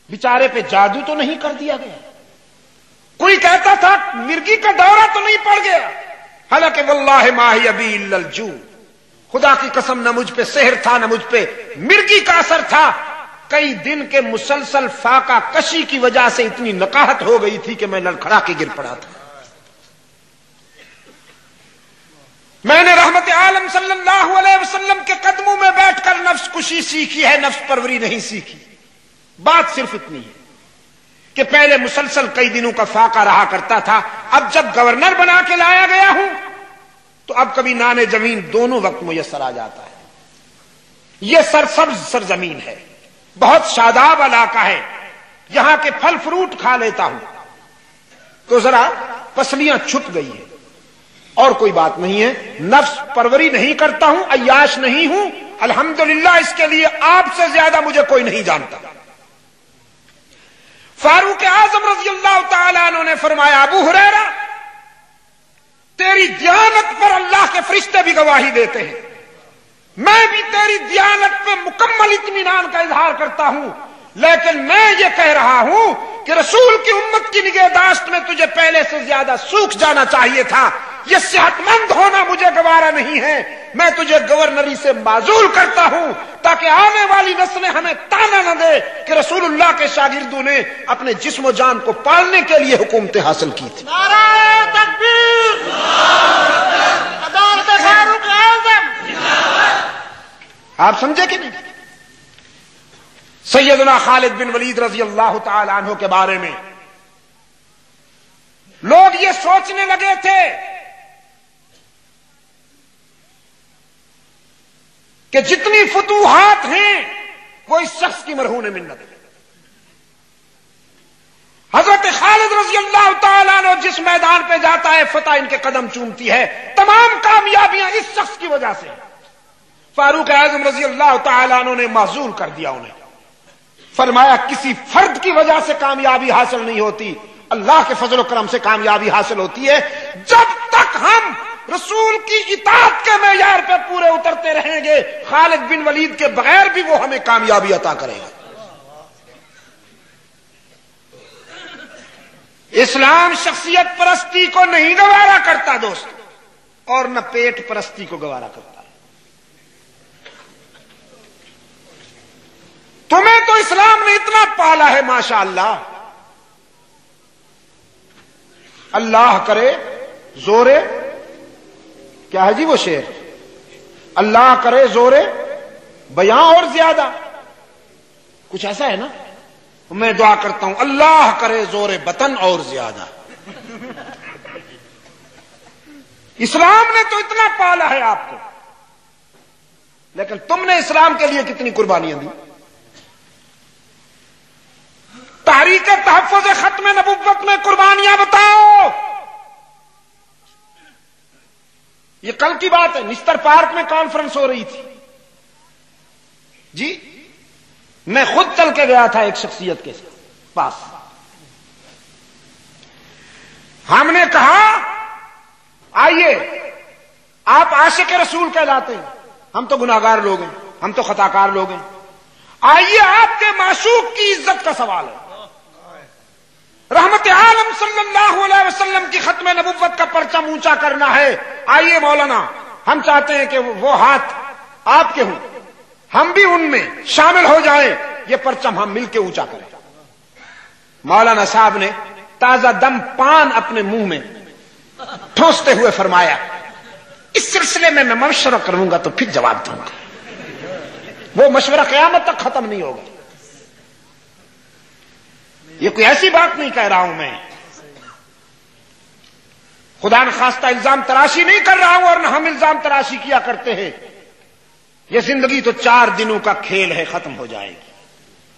بیچارے پہ جادو تو نہیں کر دیا گیا، کوئی کہتا تھا مرگی کا دورہ تو نہیں پڑ گیا، حالانکہ واللہ ما ہی ابی الا الجوع، خدا کی قسم نہ مجھ پہ سحر تھا نہ مجھ پہ مرگی کا اثر تھا، کئی دن کے مسلسل فاقہ کشی کی وجہ سے اتنی نقاہت ہو گئی تھی کہ میں لڑکھڑا کے گر پڑا تھا۔ میں نے رحمت عالم صلی اللہ علیہ وسلم کے قدموں میں بیٹھ کر نفس کشی سیکھی ہے، نفس پروری نہیں سیکھی۔ بات صرف اتنی ہے کہ پہلے مسلسل کئی دنوں کا فاقہ رہا کرتا تھا، اب جب گورنر بنا کے لایا گیا ہوں تو اب کبھی نان زمین دونوں وقت میسر آ جاتا ہے۔ یہ سرسبز سرزمین ہے، بہت شاداب علاقہ ہے، یہاں کے پھل فروٹ کھا لیتا ہوں تو ذرا پسلیاں چھپ گئی ہیں، اور کوئی بات نہیں ہے، نفس پروری نہیں کرتا ہوں، عیاش نہیں ہوں، الحمدللہ اس کے لیے آپ سے زیادہ مجھے کوئی نہیں جانتا۔ فاروق اعظم رضی اللہ تعالیٰ عنہ نے فرمایا، ابو ہریرہ تیری دیانت پر اللہ کے فرشتے بھی گواہی دیتے ہیں، میں بھی تیری دیانت پہ مکمل اطمینان کا اظہار کرتا ہوں، لیکن میں یہ کہہ رہا ہوں کہ رسول کی امت کی نگہداشت میں تجھے پہلے سے زیادہ سوکھ جانا چاہیے تھا، یہ صحت مند ہونا مجھے گوارا نہیں ہے، میں تجھے گورنری سے معزول کرتا ہوں تاکہ آنے والی نسلیں ہمیں تانا نہ دے کہ رسول اللہ کے شاگردوں نے اپنے جسم و جان کو پالنے کے لیے حکومتیں حاصل کی تھی۔ نعرہ تکبیر، عدالت فاروق اعظم۔ آپ سمجھے کہ نہیں؟ سیدنا خالد بن ولید رضی اللہ تعالی عنہ کے بارے میں لوگ یہ سوچنے لگے تھے کہ جتنی فتوحات ہیں وہ اس شخص کی مرہون منت ہے۔ حضرت خالد رضی اللہ تعالیٰ عنہ جس میدان پہ جاتا ہے فتح ان کے قدم چومتی ہے، تمام کامیابیاں اس شخص کی وجہ سے۔ فاروق اعظم رضی اللہ تعالیٰ عنہ نے معزول کر دیا انہیں، فرمایا کسی فرد کی وجہ سے کامیابی حاصل نہیں ہوتی، اللہ کے فضل و کرم سے کامیابی حاصل ہوتی ہے۔ جب تک ہم رسول کی اطاعت کے معیار پہ پورے اترتے رہیں گے، خالد بن ولید کے بغیر بھی وہ ہمیں کامیابی عطا کرے گا۔ اسلام شخصیت پرستی کو نہیں گوارا کرتا دوست، اور نہ پیٹ پرستی کو گوارا کرتا۔ تمہیں تو اسلام نے اتنا پالا ہے ماشاء اللہ، اللہ کرے زورے، کیا ہے جی وہ شعر، اللہ کرے زورے بیاں اور زیادہ، کچھ ایسا ہے نا۔ میں دعا کرتا ہوں اللہ کرے زورے بطن اور زیادہ۔ اسلام نے تو اتنا پالا ہے آپ کو، لیکن تم نے اسلام کے لیے کتنی قربانیاں دی۔ تحریک تحفظ ختم نبوت میں قربانیاں بتاؤ۔ یہ کل کی بات ہے، نستر پارک میں کانفرنس ہو رہی تھی جی، میں خود چل کے گیا تھا ایک شخصیت کے پاس، ہم نے کہا آئیے آپ عاشق رسول کہلاتے ہیں، ہم تو گناہگار لوگ ہیں، ہم تو خطاکار لوگ ہیں، آئیے آپ کے معشوق کی عزت کا سوال ہے، رحمت عالم صلی اللہ علیہ وسلم کی ختم نبوت کا پرچم اونچا کرنا ہے، آئیے مولانا ہم چاہتے ہیں کہ وہ ہاتھ آپ کے ہوں، ہم بھی ان میں شامل ہو جائیں، یہ پرچم ہم مل کے اونچا کریں۔ مولانا صاحب نے تازہ دم پان اپنے منہ میں ٹھونستے ہوئے فرمایا، اس سلسلے میں مشورہ کروں گا تو پھر جواب دوں گا، وہ مشورہ قیامت تک ختم نہیں ہوگا۔ یہ کوئی ایسی بات نہیں کہہ رہا ہوں میں، خدا نخواستہ الزام تراشی نہیں کر رہا ہوں، اور نہ ہم الزام تراشی کیا کرتے ہیں۔ یہ زندگی تو 4 دنوں کا کھیل ہے، ختم ہو جائے گی،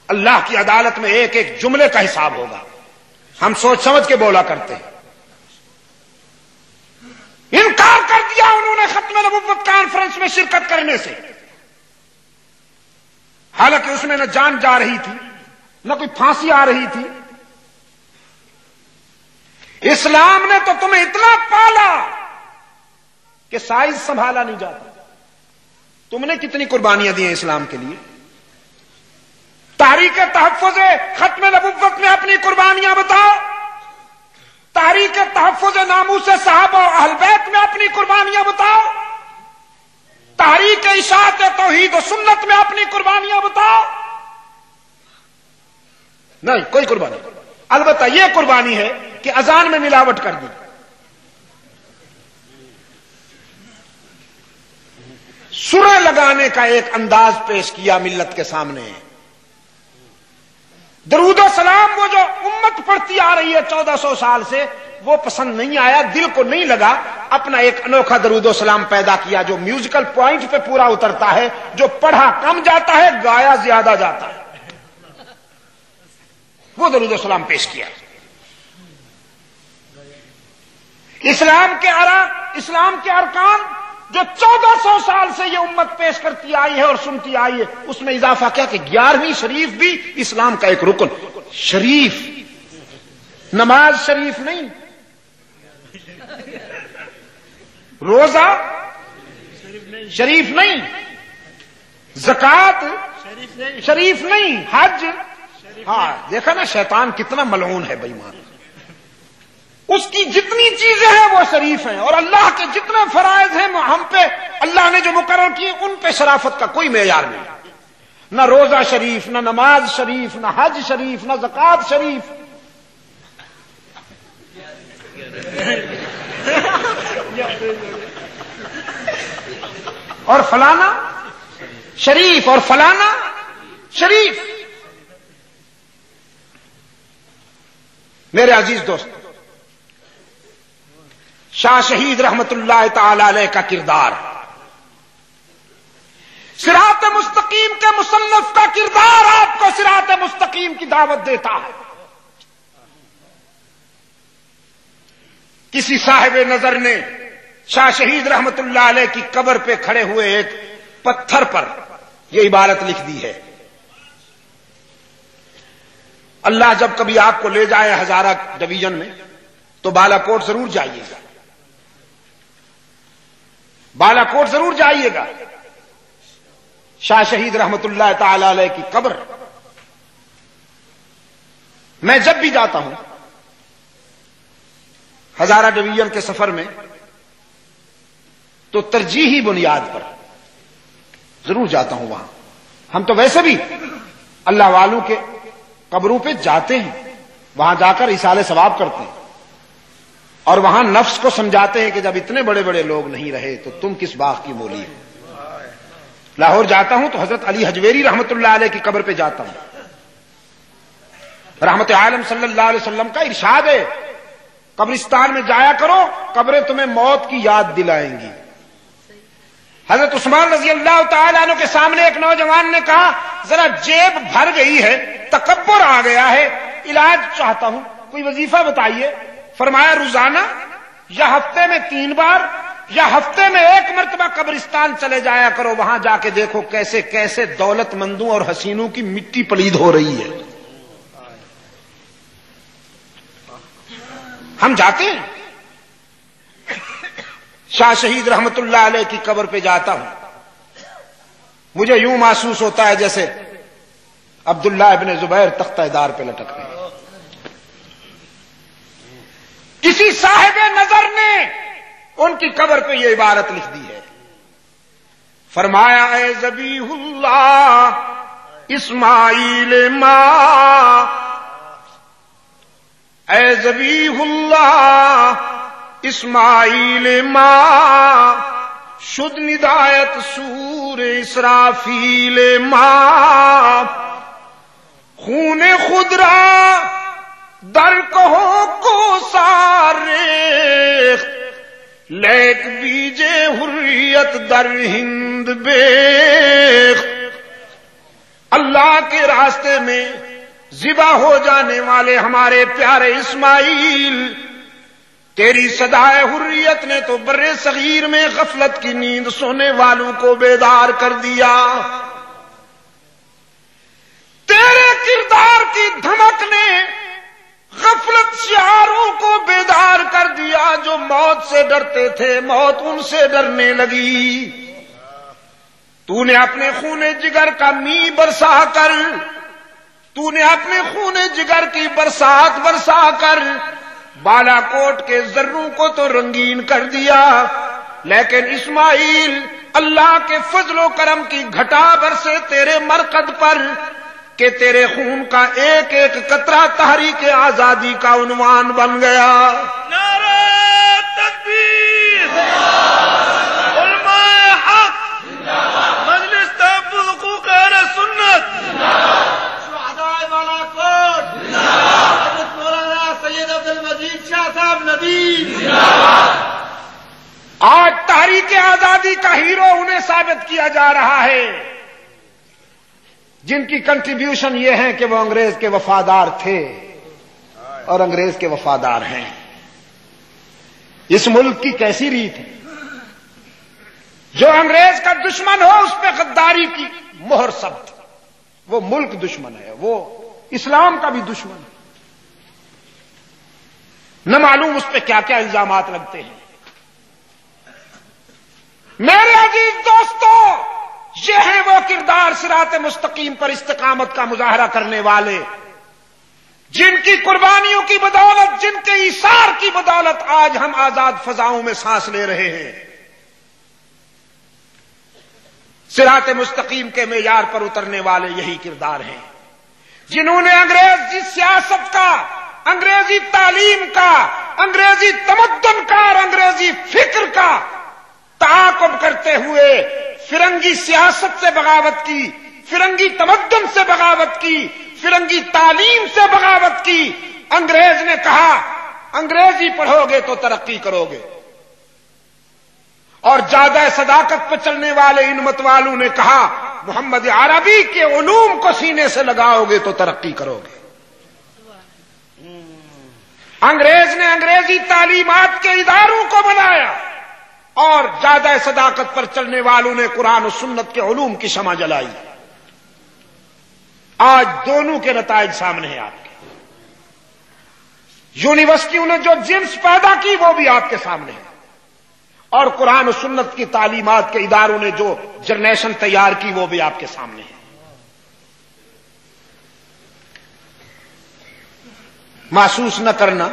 اللہ کی عدالت میں ایک ایک جملے کا حساب ہوگا، ہم سوچ سمجھ کے بولا کرتے ہیں۔ انکار کر دیا انہوں نے ختم نبوت کانفرنس میں شرکت کرنے سے، حالانکہ اس میں نہ جان جا رہی تھی نہ کوئی پھانسی آ رہی تھی۔ اسلام نے تو تمہیں اتنا پالا کہ سائز سنبھالا نہیں جاتا۔ تم نے کتنی قربانیاں دی ہیں اسلام کے لیے۔ تحریک تحفظ ختم نبوت میں اپنی قربانیاں بتاؤ، تحریک تحفظ ناموس صحابہ و اہل بیت میں اپنی قربانیاں بتاؤ، تحریک اشاعت توحید و سنت میں اپنی قربانیاں بتاؤ۔ نہیں، کوئی قربانی نہیں۔ البتہ یہ قربانی ہے کہ اذان میں ملاوٹ کر دی، سریں لگانے کا ایک انداز پیش کیا ملت کے سامنے، درود و سلام وہ جو امت پڑھتی آ رہی ہے 1400 سال سے، وہ پسند نہیں آیا، دل کو نہیں لگا، اپنا ایک انوکھا درود و سلام پیدا کیا جو میوزیکل پوائنٹ پہ پورا اترتا ہے، جو پڑھا کم جاتا ہے گایا زیادہ جاتا ہے، وہ درود و سلام پیش کیا۔ اسلام کے ارکان جو 1400 سال سے یہ امت پیش کرتی آئی ہے اور سنتی آئی ہے، اس میں اضافہ کیا کہ 11ویں شریف بھی اسلام کا ایک رکن، شریف، نماز شریف نہیں، روزہ شریف نہیں، زکات شریف نہیں، حج، ہاں دیکھا نا شیطان کتنا ملعون ہے بے ایمان، اس کی جتنی چیزیں ہیں وہ شریف ہیں، اور اللہ کے جتنے فرائض ہیں ہم پہ اللہ نے جو مقرر کیے ان پہ شرافت کا کوئی معیار نہیں، نہ روزہ شریف، نہ نماز شریف، نہ حج شریف، نہ زکات شریف۔ اور فلانا شریف اور فلانا شریف۔ میرے عزیز دوست، شاہ شہید رحمت اللہ تعالی علیہ کا کردار، صراط مستقیم کے مصنف کا کردار آپ کو صراط مستقیم کی دعوت دیتا ہے۔ کسی صاحب نظر نے شاہ شہید رحمت اللہ علیہ کی قبر پہ کھڑے ہوئے ایک پتھر پر یہ عبارت لکھ دی ہے، اللہ جب کبھی آپ کو لے جائے ہزارہ ڈویژن میں تو بالا کوٹ ضرور جائیے گا، بالا کوٹ ضرور جائیے گا۔ شاہ شہید رحمت اللہ تعالی علیہ کی قبر میں جب بھی جاتا ہوں ہزارہ ڈویژن کے سفر میں تو ترجیحی بنیاد پر ضرور جاتا ہوں وہاں۔ ہم تو ویسے بھی اللہ والوں کے قبروں پہ جاتے ہیں، وہاں جا کر ایصال ثواب کرتے ہیں، اور وہاں نفس کو سمجھاتے ہیں کہ جب اتنے بڑے بڑے لوگ نہیں رہے تو تم کس باغ کی مولی ہو۔ لاہور جاتا ہوں تو حضرت علی حجویری رحمت اللہ علیہ کی قبر پہ جاتا ہوں۔ رحمت عالم صلی اللہ علیہ وسلم کا ارشاد ہے قبرستان میں جایا کرو، قبریں تمہیں موت کی یاد دلائیں گی۔ حضرت عثمان رضی اللہ تعالیٰ عنہ کے سامنے ایک نوجوان نے کہا ذرا جیب بھر گئی ہے، تکبر آ گیا ہے، علاج چاہتا ہوں، کوئی وظیفہ بتائیے۔ فرمایا روزانہ یا ہفتے میں 3 بار یا ہفتے میں 1 مرتبہ قبرستان چلے جایا کرو، وہاں جا کے دیکھو کیسے کیسے دولت مندوں اور حسینوں کی مٹی پلید ہو رہی ہے۔ ہم جاتے ہیں، شاہ شہید رحمت اللہ علیہ کی قبر پہ جاتا ہوں، مجھے یوں محسوس ہوتا ہے جیسے عبداللہ ابن زبیر تختہ دار پہ لٹک رہے ہیں۔ کسی صاحب نظر نے ان کی قبر پہ یہ عبارت لکھ دی ہے، فرمایا اے ذبیح اللہ اسماعیل ماں، اے ذبیح اللہ اسماعیل ماں، شد ندایت سور اسرافیل ماں، خون خود را در کہو کو سارے، لیک بیجے حریت در ہند بیخ۔ اللہ کے راستے میں ذبح ہو جانے والے ہمارے پیارے اسماعیل، تیری صدائے حریت نے تو برے صغیر میں غفلت کی نیند سونے والوں کو بیدار کر دیا، تیرے کردار کی دھمک نے غفلت شعاروں کو بیدار کر دیا، جو موت سے ڈرتے تھے موت ان سے ڈرنے لگی۔ تو نے اپنے خون جگر کا می برسا کر، تو نے اپنے خون جگر کی برسات برسا کر بالا کوٹ کے ذروں کو تو رنگین کر دیا، لیکن اسماعیل اللہ کے فضل و کرم کی گھٹا برسے تیرے مرقد پر کہ تیرے خون کا ایک ایک قطرہ تحریک آزادی کا عنوان بن گیا۔ نعرہ تکبیر، علماء حق، مجلس تحفظ حقوق اہل سنت، شہداء بالا کوٹ۔ کی آج تحریک آزادی کا ہیرو انہیں ثابت کیا جا رہا ہے جن کی کنٹریبیوشن یہ ہے کہ وہ انگریز کے وفادار تھے اور انگریز کے وفادار ہیں. اس ملک کی کیسی ریت ہے جو انگریز کا دشمن ہو اس پہ غداری کی مہر ثبت. وہ ملک دشمن ہے, وہ اسلام کا بھی دشمن ہے. نہ معلوم اس پہ کیا کیا الزامات لگتے ہیں. میرے عزیز دوستو, یہ ہیں وہ کردار صراط مستقیم پر استقامت کا مظاہرہ کرنے والے جن کی قربانیوں کی بدولت, جن کے ایثار کی بدولت آج ہم آزاد فضاؤں میں سانس لے رہے ہیں. صراط مستقیم کے معیار پر اترنے والے یہی کردار ہیں جنہوں نے انگریزی سیاست کا, انگریزی تعلیم کا, انگریزی تمدن کا اور انگریزی فکر کا تعاقب کرتے ہوئے فرنگی سیاست سے بغاوت کی, فرنگی تمدن سے بغاوت کی, فرنگی تعلیم سے بغاوت کی. انگریز نے کہا انگریزی پڑھو گے تو ترقی کرو گے, اور زیادہ صداقت پہ چلنے والے ان مت والوں نے کہا محمد عربی کے علوم کو سینے سے لگاؤ گے تو ترقی کرو گے. انگریز نے انگریزی تعلیمات کے اداروں کو بنایا اور زیادہ صداقت پر چلنے والوں نے قرآن و سنت کے علوم کی شمع جلائی. آج دونوں کے نتائج سامنے ہیں آپ کے. یونیورسٹیوں نے جو جنس پیدا کی وہ بھی آپ کے سامنے ہے, اور قرآن و سنت کی تعلیمات کے اداروں نے جو جنریشن تیار کی وہ بھی آپ کے سامنے ہے. محسوس نہ کرنا,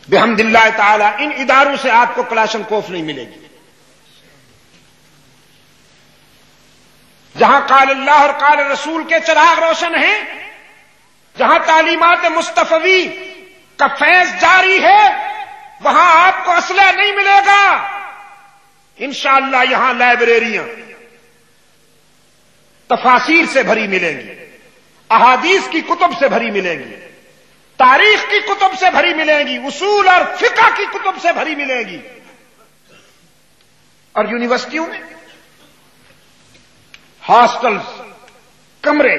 بحمد اللہ تعالی ان اداروں سے آپ کو کلاشن کوف نہیں ملے گی. جہاں قال اللہ اور قال رسول کے چراغ روشن ہیں, جہاں تعلیمات مصطفی کا فیض جاری ہے, وہاں آپ کو اسلحہ نہیں ملے گا. انشاءاللہ یہاں لائبریریاں تفاسیر سے بھری ملیں گی, احادیث کی کتب سے بھری ملیں گی, تاریخ کی کتب سے بھری ملیں گی, اصول اور فقہ کی کتب سے بھری ملیں گی. اور یونیورسٹیوں میں ہاسٹلز, کمرے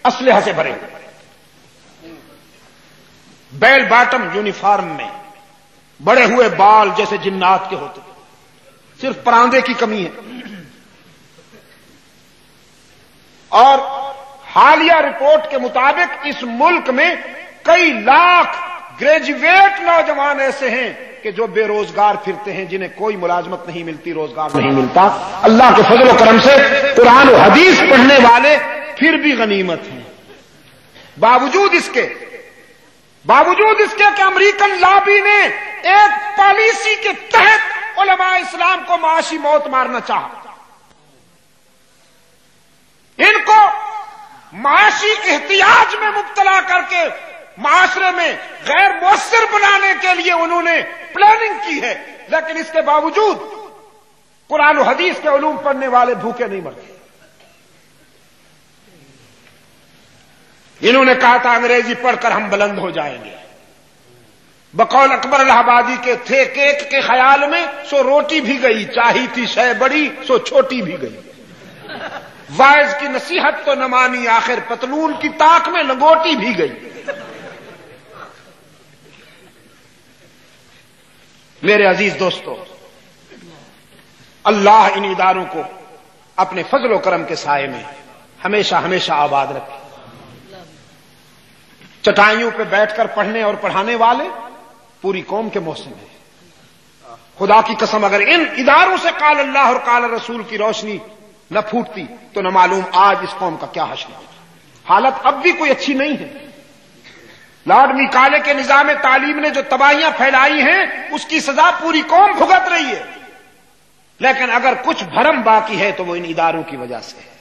اسلحہ سے بھرے, بیل باٹم یونیفارم میں, بڑے ہوئے بال جیسے جنات کے ہوتے, صرف پراندے کی کمی ہے. اور حالیہ رپورٹ کے مطابق اس ملک میں کئی لاکھ گریجویٹ نوجوان ایسے ہیں کہ جو بے روزگار پھرتے ہیں, جنہیں کوئی ملازمت نہیں ملتی, روزگار نہیں ملتا. اللہ کے فضل و کرم سے قرآن و حدیث پڑھنے والے پھر بھی غنیمت ہیں, باوجود اس کے کہ امریکن لابی نے ایک پالیسی کے تحت علماء اسلام کو معاشی موت مارنا چاہا. ان کو معاشی احتیاج میں مبتلا کر کے معاشرے میں غیر مؤثر بنانے کے لیے انہوں نے پلاننگ کی ہے, لیکن اس کے باوجود قرآن و حدیث کے علوم پڑھنے والے بھوکے نہیں مرتے. انہوں نے کہا تھا انگریزی پڑھ کر ہم بلند ہو جائیں گے. بقول اکبر الہ آبادی کے تھے کیک کے خیال میں سو روٹی بھی گئی, چاہی تھی شے بڑی سو چھوٹی بھی گئی. وائز کی نصیحت تو نہ مانی, آخر پتلون کی تاک میں لنگوٹی بھی گئی. میرے عزیز دوستو, اللہ ان اداروں کو اپنے فضل و کرم کے سائے میں ہمیشہ ہمیشہ آباد رکھے. چٹائیوں پہ بیٹھ کر پڑھنے اور پڑھانے والے پوری قوم کے محسن ہیں. خدا کی قسم اگر ان اداروں سے قال اللہ اور قال رسول کی روشنی نہ پھوٹتی تو نہ معلوم آج اس قوم کا کیا حشر ہوتا. حالت اب بھی کوئی اچھی نہیں ہے. لارڈ میکالے کے نظام تعلیم نے جو تباہیاں پھیلائی ہیں اس کی سزا پوری قوم بھگت رہی ہے, لیکن اگر کچھ بھرم باقی ہے تو وہ ان اداروں کی وجہ سے ہے.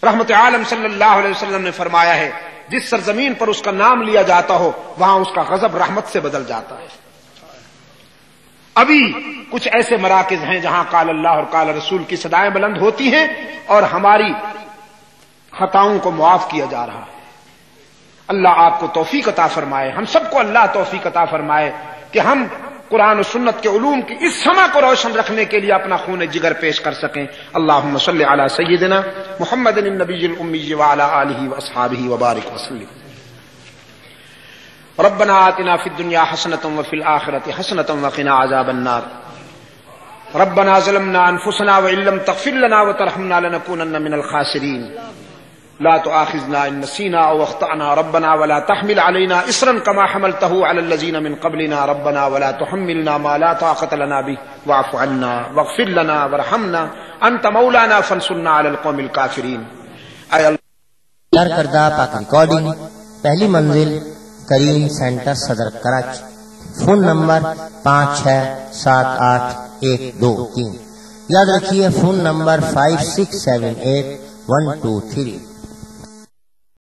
رحمت عالم صلی اللہ علیہ وسلم نے فرمایا ہے جس سرزمین پر اس کا نام لیا جاتا ہو وہاں اس کا غضب رحمت سے بدل جاتا ہے. ابھی کچھ ایسے مراکز ہیں جہاں قال اللہ اور قال رسول کی صدائیں بلند ہوتی ہیں اور ہماری خطاؤں کو معاف کیا جا رہا ہے. اللہ آپ کو توفیق عطا فرمائے، ہم سب کو اللہ توفیق عطا فرمائے کہ ہم قرآن و سنت کے علوم کی اس سما کو روشن رکھنے کے لیے اپنا خون جگر پیش کر سکیں۔ اللہم صلی علی سیدنا محمد النبی الامی وعلی آلہ واصحابہ وبارک وسلم۔ ربنا آتنا فی الدنیا حسنۃ وفی الآخرۃ حسنۃ وقنا عذاب النار۔ ربنا ظلمنا انفسنا وان لم تغفر لنا وترحمنا لنكونن من الخاسرین۔ لا تؤاخذنا ان نسينا او اخطأنا ربنا ولا تحمل علينا اصرا كما حملته على الذين من قبلنا ربنا ولا تحملنا ما لا طاقة لنا به واعف عنا واغفر لنا وارحمنا انت مولانا فانصرنا على القوم الكافرين۔ اے اللہ کردہ پاک ریکارڈنگ، پہلی منزل کریم سینٹر صدر کراچی، فون نمبر 567812 3۔ یاد رکھیے فون نمبر 567812 3۔